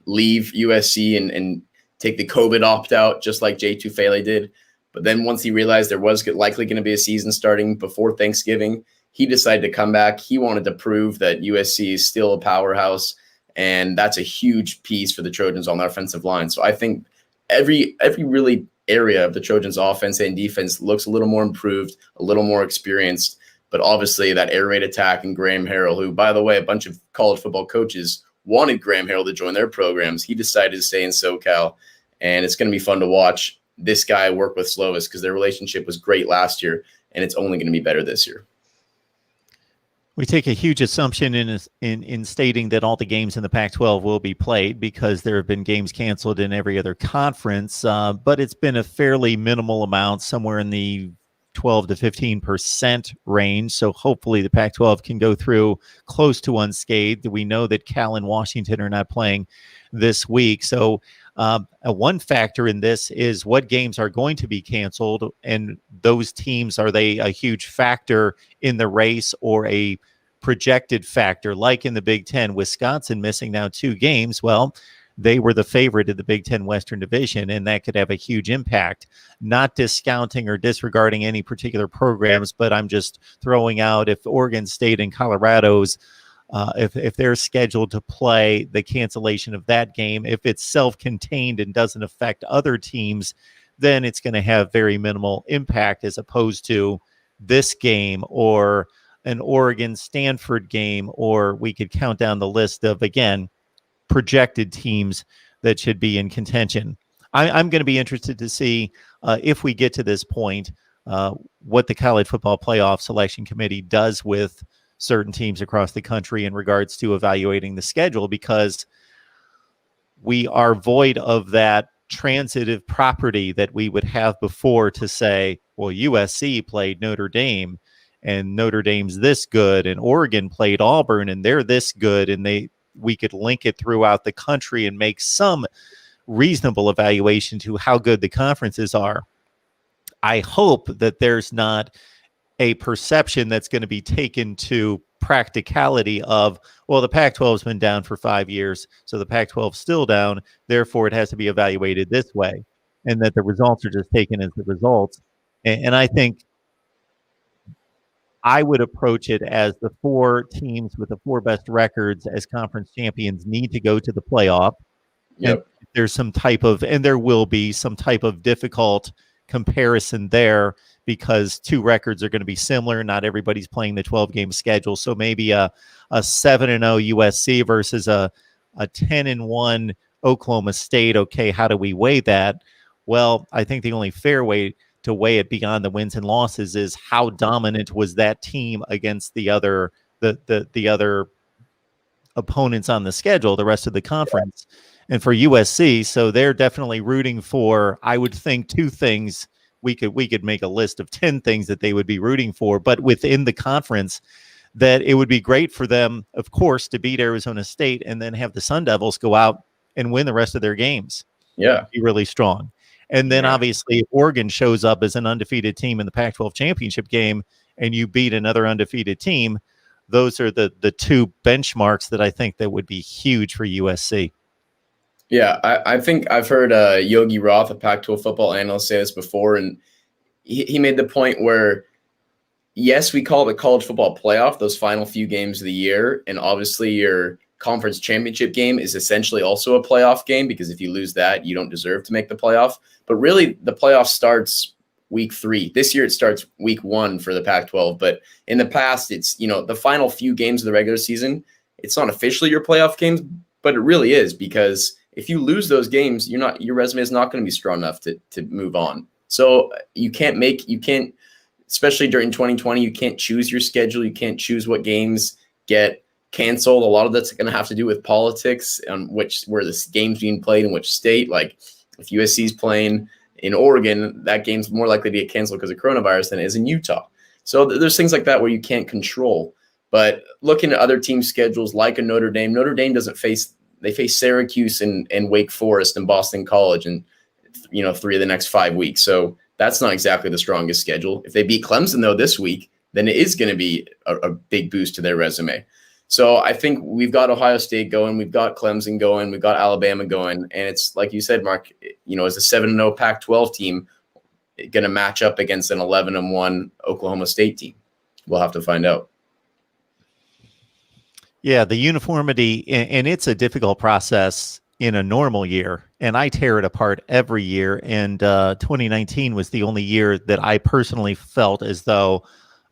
leave USC and take the COVID opt-out, just like Jay Tufele did. But then once he realized there was likely going to be a season starting before Thanksgiving, he decided to come back. He wanted to prove that USC is still a powerhouse, and that's a huge piece for the Trojans on the offensive line. So I think every really area of the Trojans offense and defense looks a little more improved, a little more experienced. But obviously that air raid attack and Graham Harrell, who, by the way, a bunch of college football coaches wanted Graham Harrell to join their programs. He decided to stay in SoCal, and it's going to be fun to watch this guy work with Slovis because their relationship was great last year, and it's only going to be better this year. We take a huge assumption in stating that all the games in the Pac-12 will be played because there have been games canceled in every other conference, but it's been a fairly minimal amount, somewhere in the 12 to 15% range. So hopefully the Pac-12 can go through close to unscathed. We know that Cal and Washington are not playing this week. So one factor in this is what games are going to be canceled, and those teams, are they a huge factor in the race or a projected factor? Like in the Big Ten, Wisconsin missing now 2 games. Well, they were the favorite in the Big Ten Western Division, and that could have a huge impact. Not discounting or disregarding any particular programs, but I'm just throwing out if Oregon State and Colorado's if they're scheduled to play, the cancellation of that game, if it's self-contained and doesn't affect other teams, then it's going to have very minimal impact, as opposed to this game or an Oregon Stanford game, or we could count down the list of, again, projected teams that should be in contention. I'm going to be interested to see if we get to this point, what the College Football Playoff Selection Committee does with certain teams across the country in regards to evaluating the schedule, because we are void of that transitive property that we would have before to say, well, USC played Notre Dame and Notre Dame's this good, and Oregon played Auburn and they're this good, and we could link it throughout the country and make some reasonable evaluation to how good the conferences are. I hope that there's not a perception that's going to be taken to practicality of, well, the Pac-12 has been down for 5 years, so the Pac-12 is still down, therefore it has to be evaluated this way, and that the results are just taken as the results. And I think I would approach it as the 4 teams with the 4 best records as conference champions need to go to the playoff. Yep. And there's some type of, and there will be some type of difficult comparison there, because 2 records are going to be similar. Not everybody's playing the 12-game schedule. So maybe a 7-0 USC versus a 10-1 Oklahoma State. Okay, how do we weigh that? Well, I think the only fair way to weigh it beyond the wins and losses is how dominant was that team against the other opponents on the schedule, the rest of the conference. And for USC, so they're definitely rooting for, I would think, 2 things. We could make a list of 10 things that they would be rooting for, but within the conference, that it would be great for them, of course, to beat Arizona State and then have the Sun Devils go out and win the rest of their games. Yeah. Be really strong. And then obviously if Oregon shows up as an undefeated team in the Pac-12 championship game and you beat another undefeated team, those are the 2 benchmarks that I think that would be huge for USC. Yeah, I think I've heard Yogi Roth, a Pac-12 football analyst, say this before, and he made the point where, yes, we call it the college football playoff, those final few games of the year, and obviously your conference championship game is essentially also a playoff game, because if you lose that, you don't deserve to make the playoff. But really, the playoff starts week 3. This year, it starts week 1 for the Pac-12, but in the past, it's, the final few games of the regular season, it's not officially your playoff games, but it really is, because if you lose those games, your resume is not going to be strong enough to move on. So you can't, especially during 2020, you can't choose your schedule. You can't choose what games get canceled. A lot of that's going to have to do with politics on where this game's being played in which state. Like if USC is playing in Oregon, that game's more likely to get canceled because of coronavirus than it is in Utah. So there's things like that where you can't control. But looking at other team schedules like a Notre Dame they face Syracuse and Wake Forest and Boston College and 3 of the next 5 weeks. So that's not exactly the strongest schedule. If they beat Clemson though this week, then it is going to be a big boost to their resume. So I think we've got Ohio State going, we've got Clemson going, we've got Alabama going, and it's like you said, Mark. As a 7-0 Pac-12 team, going to match up against an 11-1 Oklahoma State team. We'll have to find out. Yeah, the uniformity, and it's a difficult process in a normal year, and I tear it apart every year. And 2019 was the only year that I personally felt as though,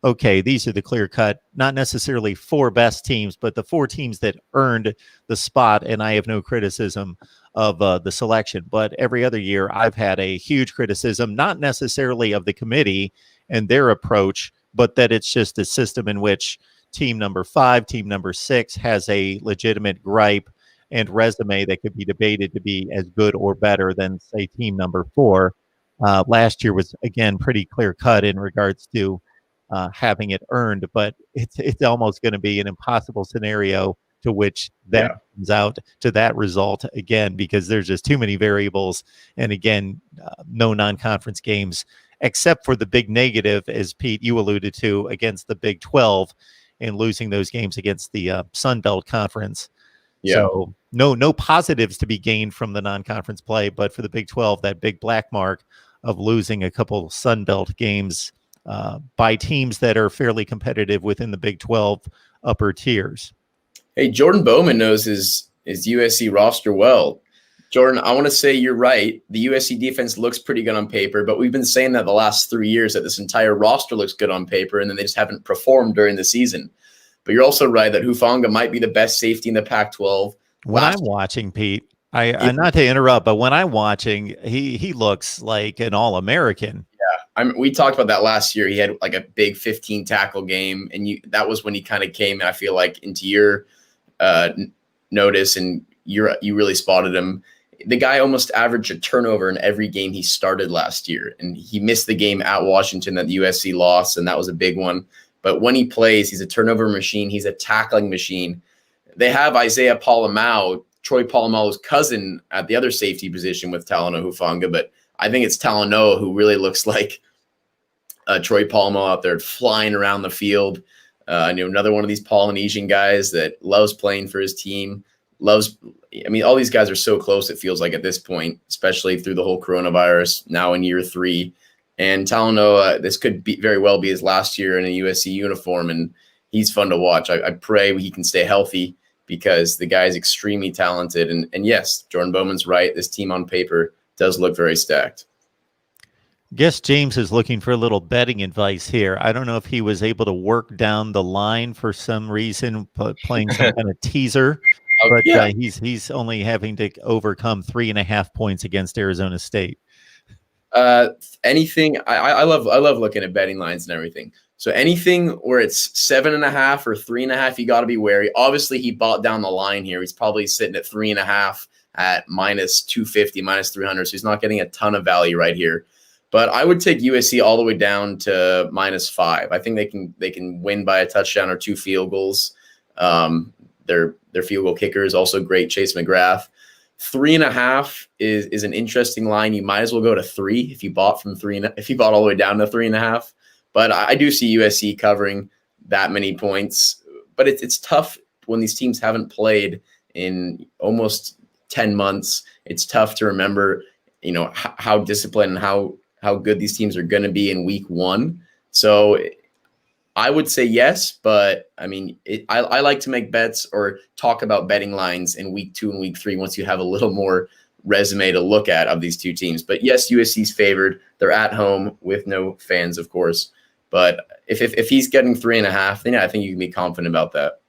okay, these are the clear-cut, not necessarily 4 best teams, but the 4 teams that earned the spot, and I have no criticism of the selection. But every other year, I've had a huge criticism, not necessarily of the committee and their approach, but that it's just a system in which team number 5, team number 6 has a legitimate gripe and resume that could be debated to be as good or better than, say, team number 4. Last year was, again, pretty clear cut in regards to having it earned, but it's almost going to be an impossible scenario to which that comes out to that result again, because there's just too many variables. And again, no non-conference games, except for the big negative, as Pete, you alluded to, against the Big 12 and losing those games against the Sun Belt Conference. Yeah. So no positives to be gained from the non-conference play, but for the Big 12, that big black mark of losing a couple Sun Belt games by teams that are fairly competitive within the Big 12 upper tiers. Hey, Jordan Bowman knows his USC roster well. Jordan, I want to say you're right. The USC defense looks pretty good on paper, but we've been saying that the last 3 years that this entire roster looks good on paper, and then they just haven't performed during the season. But you're also right that Hufanga might be the best safety in the Pac-12. When I'm watching, Pete, I not to interrupt, but when I'm watching, he looks like an All-American. We talked about that last year. He had like a big 15 tackle game, and that was when he kind of came, I feel like, into your notice, and you really spotted him. The guy almost averaged a turnover in every game he started last year, and he missed the game at Washington that the USC lost, and that was a big one. But when he plays, he's a turnover machine. He's a tackling machine. They have Isaiah Polamalu, Troy Polamalu's cousin, at the other safety position with Talanoa Hufanga, but I think it's Talanoa who really looks like Troy Polamalu out there flying around the field. Another one of these Polynesian guys that loves playing for his team, all these guys are so close, it feels like at this point, especially through the whole coronavirus, now in year 3. And Talanoa, this could very well be his last year in a USC uniform, and he's fun to watch. I pray he can stay healthy because the guy is extremely talented. And yes, Jordan Bowman's right. This team on paper does look very stacked. Guess James is looking for a little betting advice here. I don't know if he was able to work down the line for some reason, playing some kind of teaser. But he's only having to overcome 3.5 points against Arizona State. Anything I love looking at betting lines and everything. So anything where it's 7.5 or 3.5, you got to be wary. Obviously, he bought down the line here. He's probably sitting at 3.5 at -250, -300. So he's not getting a ton of value right here. But I would take USC all the way down to -5. I think they can win by a touchdown or 2 field goals. Their field goal kicker is also great, Chase McGrath. 3.5 is an interesting line. You might as well go to 3 if you bought from 3. If you bought all the way down to 3.5. But I do see USC covering that many points. But it's tough when these teams haven't played in almost 10 months. It's tough to remember, how disciplined and how good these teams are going to be in week 1. So I would say yes, but I like to make bets or talk about betting lines in week 2 and week 3 once you have a little more resume to look at of these two teams. But yes, USC's favored. They're at home with no fans, of course. But if he's getting 3.5, then I think you can be confident about that.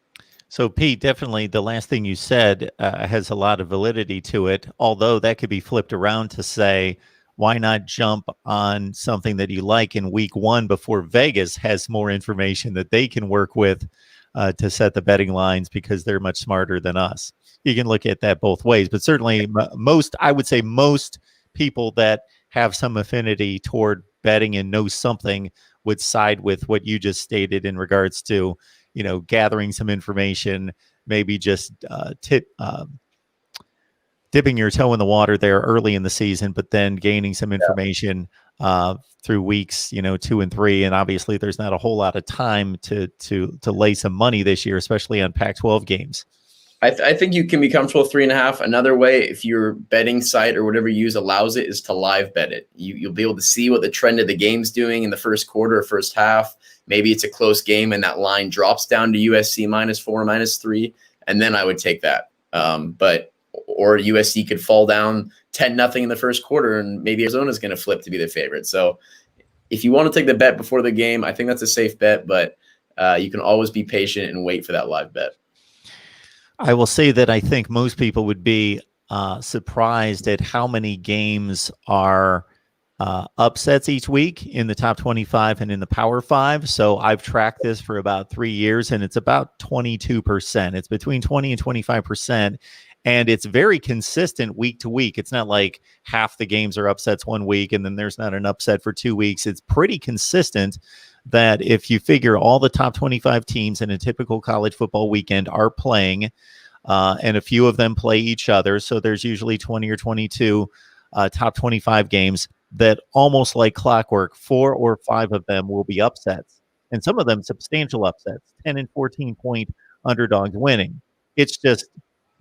So, Pete, definitely the last thing you said has a lot of validity to it, although that could be flipped around to say, why not jump on something that you like in week 1 before Vegas has more information that they can work with to set the betting lines, because they're much smarter than us. You can look at that both ways, but certainly I would say most people that have some affinity toward betting and know something would side with what you just stated in regards to, gathering some information, maybe just dipping your toe in the water there early in the season, but then gaining some information through weeks, 2 and 3. And obviously there's not a whole lot of time to lay some money this year, especially on Pac-12 games. I think you can be comfortable with 3.5. Another way, if your betting site or whatever you use allows it, is to live bet it. You'll be able to see what the trend of the game's doing in the first quarter or first half. Maybe it's a close game and that line drops down to USC -4, -3, and then I would take that. Or USC could fall down 10-0 in the first quarter, and maybe Arizona's going to flip to be the favorite. So if you want to take the bet before the game, I think that's a safe bet, but you can always be patient and wait for that live bet. I will say that I think most people would be surprised at how many games are upsets each week in the top 25 and in the Power 5. So I've tracked this for about 3 years, and it's about 22%. It's between 20 and 25%. And it's very consistent week to week. It's not like half the games are upsets one week and then there's not an upset for 2 weeks. It's pretty consistent that if you figure all the top 25 teams in a typical college football weekend are playing, and a few of them play each other, so there's usually 20 or 22 top 25 games, that almost like clockwork, 4 or 5 of them will be upsets. And some of them substantial upsets, 10 and 14 point underdogs winning. It's just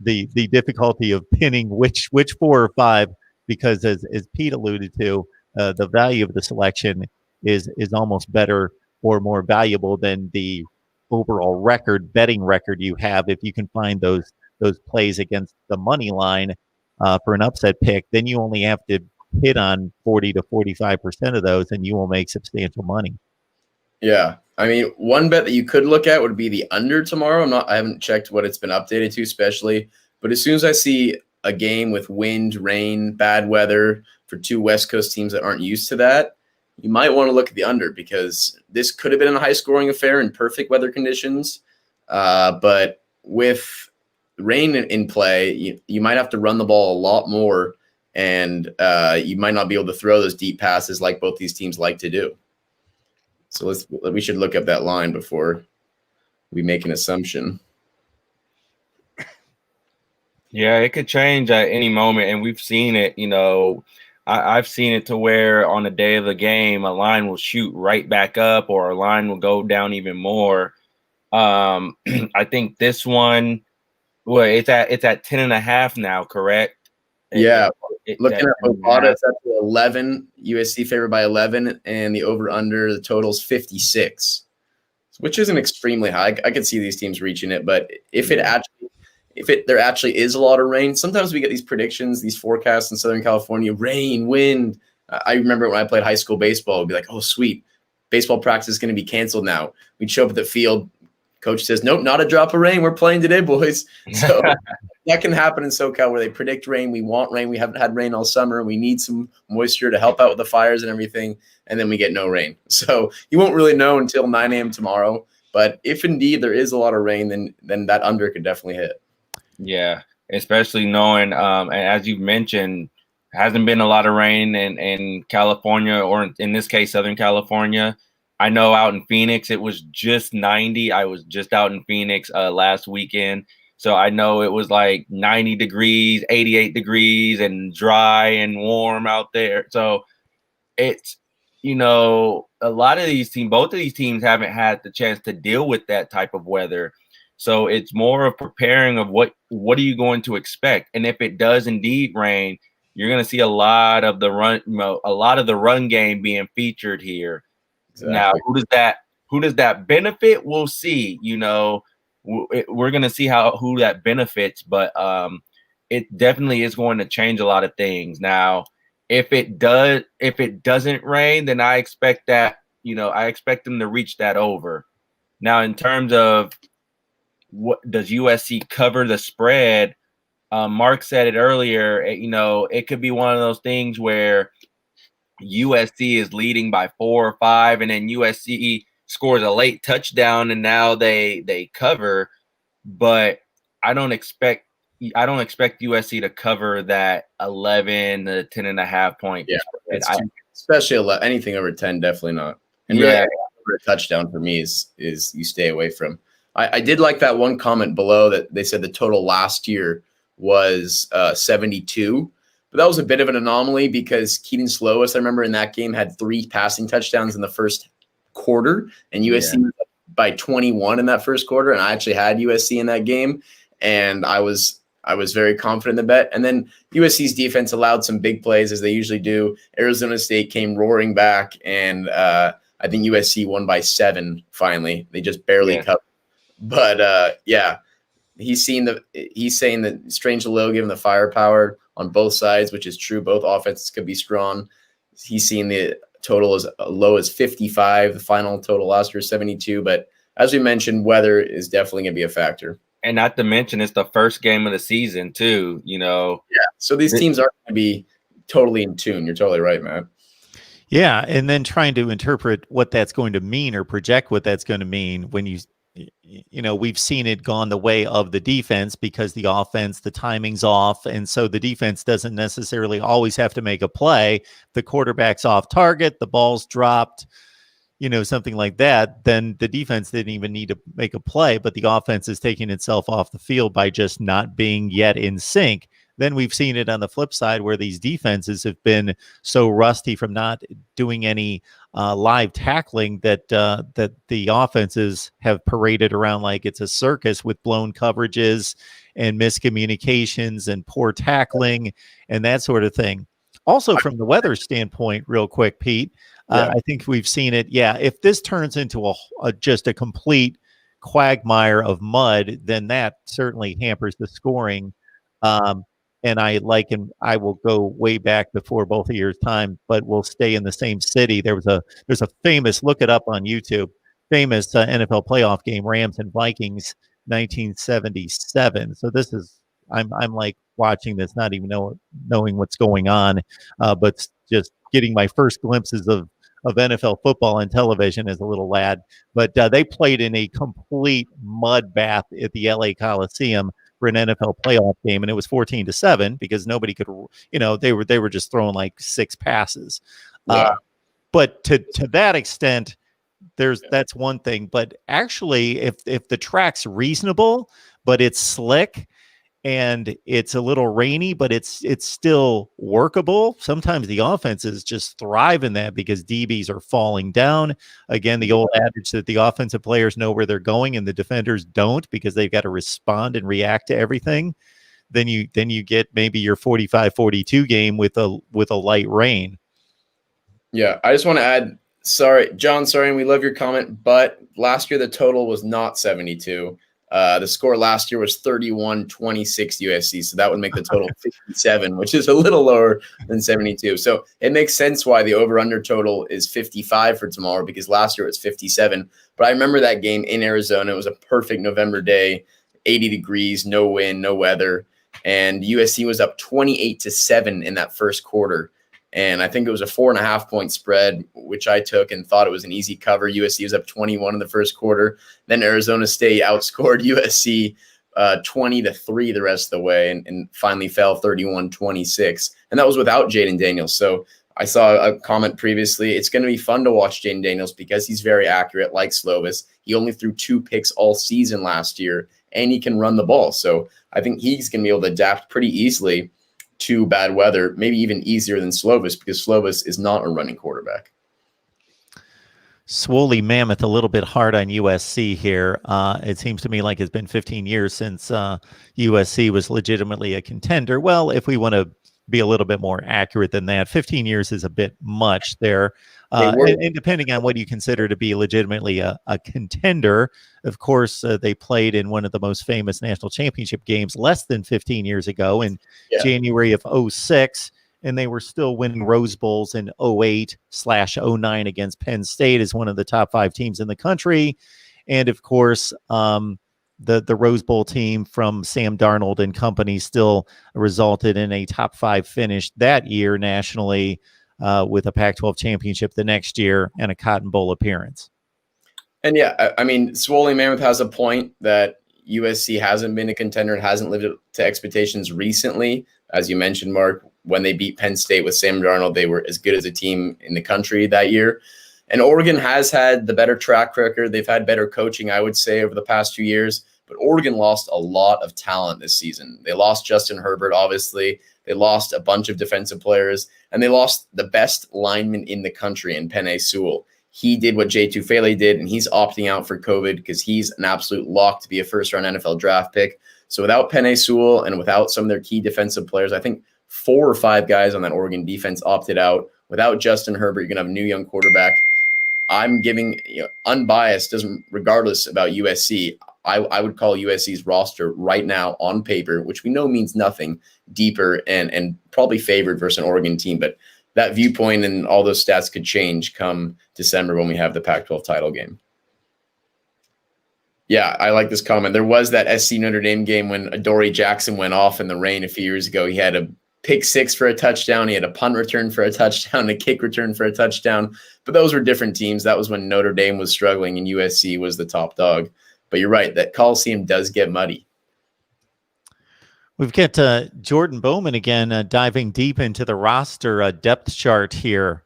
the difficulty of pinning which 4 or 5, because as Pete alluded to, the value of the selection is almost better or more valuable than the overall betting record you have if you can find those plays against the money line for an upset pick, then you only have to hit on 40 to 45% of those, and you will make substantial money. Yeah. I mean, one bet that you could look at would be the under tomorrow. I haven't checked what it's been updated to, especially, but as soon as I see a game with wind, rain, bad weather for two West Coast teams that aren't used to that, you might want to look at the under, because this could have been a high scoring affair in perfect weather conditions. But with rain in play, you might have to run the ball a lot more, and you might not be able to throw those deep passes like both these teams like to do. So we should look up that line before we make an assumption. Yeah, it could change at any moment, and we've seen it. I've seen it to where on the day of the game, a line will shoot right back up, or a line will go down even more. I think this one, well, it's at 10.5 now, correct? Yeah, looking at Bovada, it's at 11. USC favored by 11, and the over/under, the total's 56, which isn't extremely high. I could see these teams reaching it, but if there actually is a lot of rain, sometimes we get these predictions, these forecasts in Southern California, rain, wind. I remember when I played high school baseball, it'd be like, oh, sweet, baseball practice is going to be canceled now. We'd show up at the field. Coach says, nope, not a drop of rain. We're playing today, boys. So that can happen in SoCal, where they predict rain. We want rain. We haven't had rain all summer. We need some moisture to help out with the fires and everything. And then we get no rain. So you won't really know until 9 a.m. tomorrow. But if indeed there is a lot of rain, then that under could definitely hit. Yeah, especially knowing, and as you've mentioned, hasn't been a lot of rain in California, or in this case, Southern California. I know out in Phoenix, it was just 90. I was just out in Phoenix last weekend. So I know it was like 90 degrees, 88 degrees, and dry and warm out there. So it's, a lot of these teams, both of these teams haven't had the chance to deal with that type of weather. So it's more of preparing of what are you going to expect? And if it does indeed rain, you're going to see a lot of the run game being featured here. Exactly. Now, who does that benefit? We'll see. We're going to see who that benefits, but it definitely is going to change a lot of things. Now, if it doesn't rain, then I expect that, I expect them to reach that over. Now, in terms of what does USC cover the spread? Mark said it earlier. It could be one of those things where USC is leading by 4 or 5, and then USC scores a late touchdown, and now they cover. But I don't expect USC to cover that 11 to 10.5 point. Yeah, especially anything over 10, definitely not. And really, a touchdown for me is you stay away from. I did like that one comment below that they said the total last year was 72. But that was a bit of an anomaly because Keaton Slovis, I remember in that game, had 3 passing touchdowns in the first quarter, and USC was up by 21 in that first quarter. And I actually had USC in that game, and I was very confident in the bet. And then USC's defense allowed some big plays, as they usually do. Arizona State came roaring back, and I think USC won by 7 finally. They just barely covered. But he's saying that Strange low given the firepower on both sides, which is true. Both offenses could be strong. He's seen the total as low as 55. The final total last year is 72. But as we mentioned, weather is definitely going to be a factor. And not to mention, it's the first game of the season too. Yeah. So these teams aren't going to be totally in tune. You're totally right, Matt. Yeah, and then trying to interpret what that's going to mean or project what that's going to mean when we've seen it gone the way of the defense because the offense, the timing's off. And so the defense doesn't necessarily always have to make a play. The quarterback's off target, the ball's dropped, something like that. Then the defense didn't even need to make a play, but the offense is taking itself off the field by just not being yet in sync. Then we've seen it on the flip side where these defenses have been so rusty from not doing any live tackling that the offenses have paraded around like it's a circus with blown coverages and miscommunications and poor tackling and that sort of thing. Also, from the weather standpoint, real quick, Pete, I think we've seen it. Yeah, if this turns into just a complete quagmire of mud, then that certainly hampers the scoring. and I will go way back before both of your time, but we'll stay in the same city. There's a famous, look it up on YouTube, famous NFL playoff game, Rams and Vikings, 1977. So this is I'm like watching this, not even knowing what's going on, but just getting my first glimpses of NFL football on television as a little lad. But they played in a complete mud bath at the LA Coliseum for an NFL playoff game, and it was 14-7 because nobody could, they were just throwing like 6 passes. Yeah. But to that extent, that's one thing. But actually, if the track's reasonable, but it's slick and it's a little rainy, but it's still workable, sometimes the offenses just thrive in that because DBs are falling down. Again, the old adage that the offensive players know where they're going and the defenders don't because they've got to respond and react to everything. Then you get maybe your 45-42 game with a light rain. Yeah, I just want to add, sorry, John, and we love your comment, but last year the total was not 72. The score last year was 31-26 USC, so that would make the total 57, which is a little lower than 72. So it makes sense why the over-under total is 55 for tomorrow, because last year it was 57. But I remember that game in Arizona. It was a perfect November day, 80 degrees, no wind, no weather, and USC was up 28-7 in that first quarter. And I think it was a 4.5 point spread, which I took and thought it was an easy cover. USC was up 21 in the first quarter. Then Arizona State outscored USC 20-3 the rest of the way and finally fell 31-26. And that was without Jaden Daniels. So I saw a comment previously. It's going to be fun to watch Jaden Daniels because he's very accurate, like Slovis. He only threw 2 picks all season last year, and he can run the ball. So I think he's going to be able to adapt pretty easily to bad weather, maybe even easier than Slovis, because Slovis is not a running quarterback. Swoley Mammoth a little bit hard on USC here. It seems to me like it's been 15 years since USC was legitimately a contender. Well, if we want to be a little bit more accurate than that, 15 years is a bit much there. And depending on what you consider to be legitimately a contender, of course, they played in one of the most famous national championship games less than 15 years ago in January of 06, and they were still winning Rose Bowls in 08/09 against Penn State as one of the top 5 teams in the country. And of course, the Rose Bowl team from Sam Darnold and company still resulted in a top 5 finish that year nationally, with a Pac-12 championship the next year and a Cotton Bowl appearance. And yeah, I mean, Swoley Mammoth has a point that USC hasn't been a contender and hasn't lived up to expectations recently. As you mentioned, Mark, when they beat Penn State with Sam Darnold, they were as good as a team in the country that year. And Oregon has had the better track record. They've had better coaching, I would say, over the past 2 years. But Oregon lost a lot of talent this season. They lost Justin Herbert, obviously. They lost a bunch of defensive players, and they lost the best lineman in the country in Penei Sewell. He did what Jay Tufele did, and he's opting out for COVID because he's an absolute lock to be a first-round NFL draft pick. So without Penei Sewell and without some of their key defensive players, I think 4 or 5 guys on that Oregon defense opted out. Without Justin Herbert, you're going to have a new young quarterback. I'm giving unbiased, regardless about USC. I would call USC's roster right now on paper, which we know means nothing, deeper and probably favored versus an Oregon team. But that viewpoint and all those stats could change come December when we have the Pac-12 title game. Yeah, I like this comment. There was that SC Notre Dame game when Adoree Jackson went off in the rain a few years ago. He had a pick 6 for a touchdown. He had a punt return for a touchdown, a kick return for a touchdown. But those were different teams. That was when Notre Dame was struggling and USC was the top dog. But you're right, that Coliseum does get muddy. We've got Jordan Bowman again diving deep into the roster depth chart here.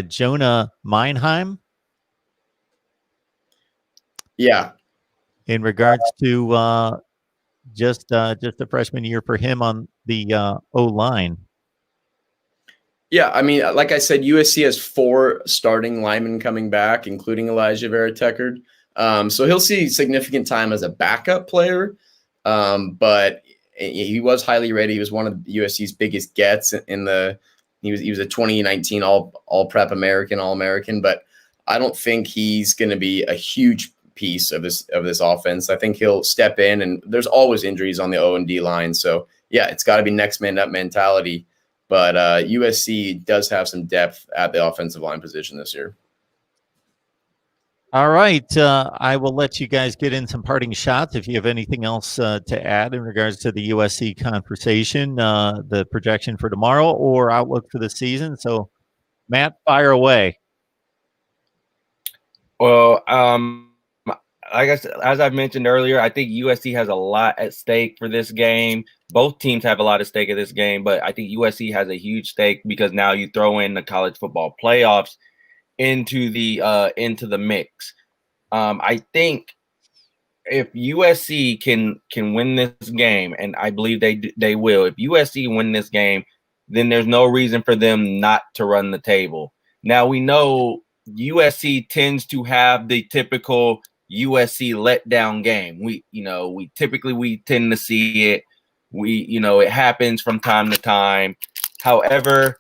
Jonah Meinheim. Yeah. In regards to just a freshman year for him on the O-line. Yeah, I mean, like I said, USC has 4 starting linemen coming back, including Elijah Vera-Tucker. So he'll see significant time as a backup player, but he was highly rated. He was one of USC's biggest gets in the. He was a 2019 all prep All-American, but I don't think he's going to be a huge piece of this offense. I think he'll step in, and there's always injuries on the O&D line, so yeah, it's got to be next man up mentality. But USC does have some depth at the offensive line position this year. All right. I will let you guys get in some parting shots. If you have anything else to add in regards to the USC conversation, the projection for tomorrow, or outlook for the season. So, Matt, fire away. Well, like I said, as I've mentioned earlier, I think USC has a lot at stake for this game. Both teams have a lot at stake at this game, but I think USC has a huge stake because now you throw in the college football playoffs into the mix. I think if USC can win this game, and I believe they will, if USC win this game, then there's no reason for them not to run the table. Now we know USC tends to have the typical USC letdown game. We tend to see it. It happens from time to time. However,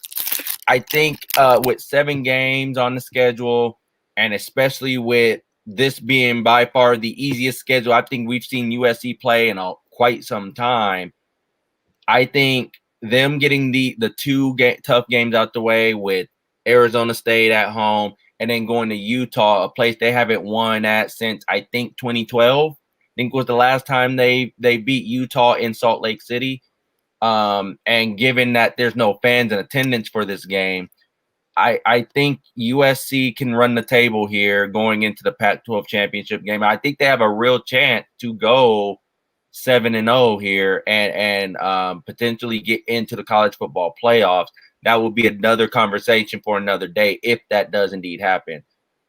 I think with 7 games on the schedule, and especially with this being by far the easiest schedule I think we've seen USC play in quite some time, I think them getting the 2 tough games out the way with Arizona State at home and then going to Utah, a place they haven't won at since I think 2012. I think was the last time they beat Utah in Salt Lake City. And given that there's no fans in attendance for this game, I think USC can run the table here going into the Pac-12 championship game. I think they have a real chance to go 7-0 here and potentially get into the college football playoffs. That will be another conversation for another day if that does indeed happen.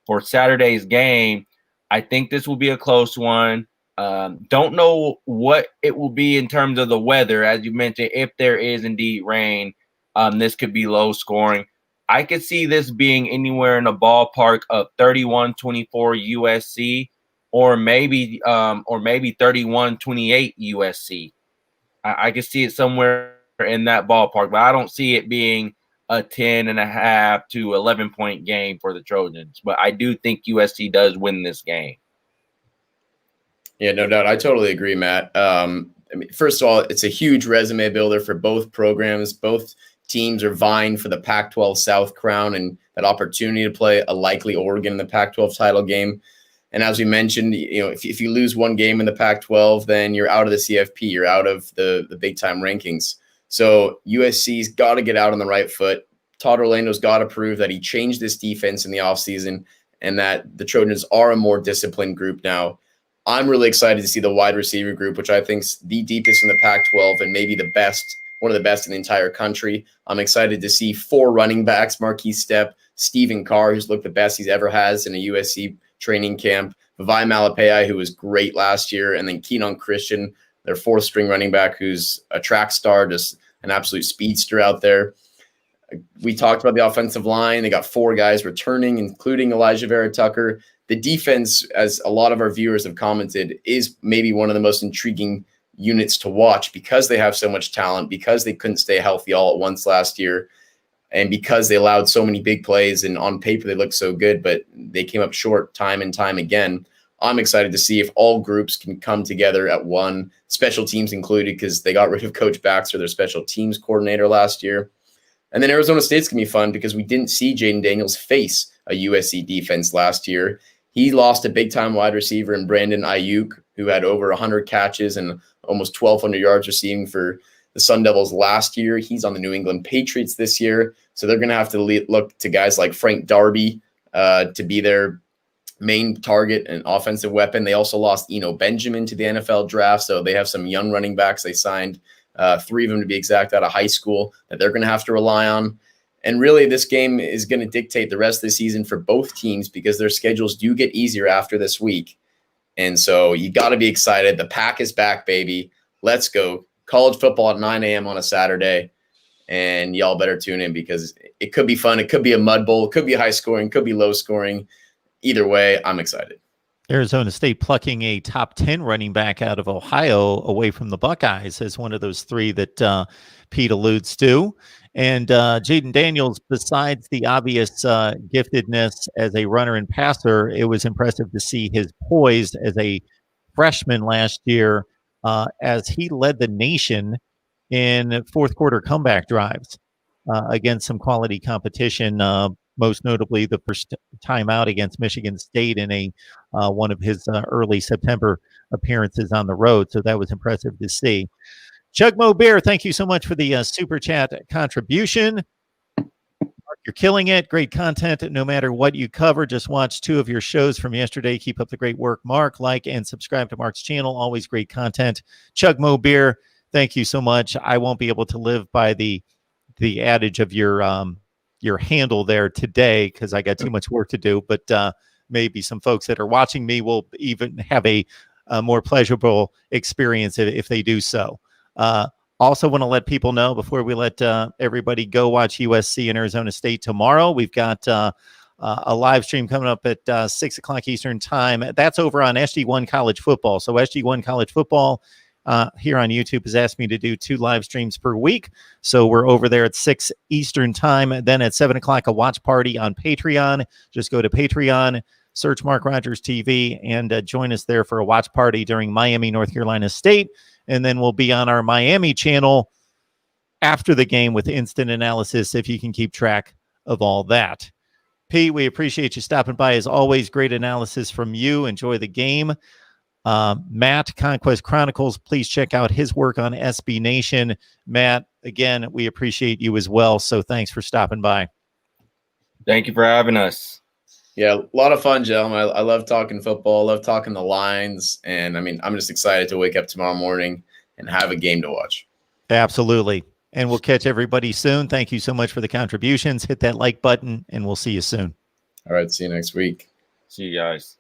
For Saturday's game, I think this will be a close one. Don't know what it will be in terms of the weather. As you mentioned, if there is indeed rain, this could be low scoring. I could see this being anywhere in the ballpark of 31-24 USC or maybe 31-28 USC. I could see it somewhere in that ballpark, but I don't see it being a 10.5 to 11-point game for the Trojans. But I do think USC does win this game. Yeah, no doubt. I totally agree, Matt. First of all, it's a huge resume builder for both programs. Both teams are vying for the Pac-12 South crown and that opportunity to play a likely Oregon in the Pac-12 title game. And as we mentioned, if you lose one game in the Pac-12, then you're out of the CFP. You're out of the big-time rankings. So USC's got to get out on the right foot. Todd Orlando's got to prove that he changed this defense in the offseason and that the Trojans are a more disciplined group now. I'm really excited to see the wide receiver group, which I think is the deepest in the Pac-12 and maybe the best, one of the best in the entire country. I'm excited to see 4 running backs, Marquise Stepp, Stephen Carr, who's looked the best he's ever has in a USC training camp, Vavai Malapei, who was great last year, and then Keenan Christian, their 4th-string running back, who's a track star, just an absolute speedster out there. We talked about the offensive line. They got 4 guys returning, including Elijah Vera Tucker. The defense, as a lot of our viewers have commented, is maybe one of the most intriguing units to watch because they have so much talent, because they couldn't stay healthy all at once last year, and because they allowed so many big plays, and on paper they look so good, but they came up short time and time again. I'm excited to see if all groups can come together at one, special teams included, because they got rid of Coach Baxter, their special teams coordinator, last year. And then Arizona State's going to be fun because we didn't see Jaden Daniels face a USC defense last year. He lost a big-time wide receiver in Brandon Ayuk, who had over 100 catches and almost 1,200 yards receiving for the Sun Devils last year. He's on the New England Patriots this year. So they're going to have to look to guys like Frank Darby to be their main target and offensive weapon. They also lost Eno Benjamin to the NFL draft, so they have some young running backs they signed, 3 of them to be exact, out of high school that they're going to have to rely on. And really, this game is going to dictate the rest of the season for both teams because their schedules do get easier after this week. And so you got to be excited. The Pack is back, baby. Let's go. College football at 9 a.m. on a Saturday. And y'all better tune in because it could be fun. It could be a mud bowl. It could be high scoring. It could be low scoring. Either way, I'm excited. Arizona State plucking a top 10 running back out of Ohio away from the Buckeyes as one of those 3 that Pete alludes to. And Jaden Daniels, besides the obvious giftedness as a runner and passer, it was impressive to see his poise as a freshman last year as he led the nation in fourth quarter comeback drives against some quality competition. Most notably, the first time out against Michigan State in a one of his early September appearances on the road. So that was impressive to see. Chugmo Bear, thank you so much for the super chat contribution. Mark, you're killing it. Great content. No matter what you cover, just watch 2 of your shows from yesterday. Keep up the great work, Mark. Like and subscribe to Mark's channel. Always great content. Chugmo Beer, thank you so much. I won't be able to live by the adage of your handle there today because I got too much work to do. But maybe some folks that are watching me will even have a more pleasurable experience if they do so. Also want to let people know before we let everybody go watch USC and Arizona State tomorrow. We've got a live stream coming up at 6 o'clock Eastern time. That's over on SG1 College Football. So SG1 College Football here on YouTube has asked me to do 2 live streams per week. So we're over there at 6 Eastern time. Then at 7 o'clock, a watch party on Patreon. Just go to Patreon, search Mark Rogers TV, and join us there for a watch party during Miami, North Carolina State. And then we'll be on our Miami channel after the game with instant analysis if you can keep track of all that. Pete, we appreciate you stopping by. As always, great analysis from you. Enjoy the game. Matt, Conquest Chronicles, please check out his work on SB Nation. Matt, again, we appreciate you as well. So thanks for stopping by. Thank you for having us. Yeah, a lot of fun, gentlemen. I love talking football. I love talking the lines. And, I mean, I'm just excited to wake up tomorrow morning and have a game to watch. Absolutely. And we'll catch everybody soon. Thank you so much for the contributions. Hit that like button, and we'll see you soon. All right, see you next week. See you guys.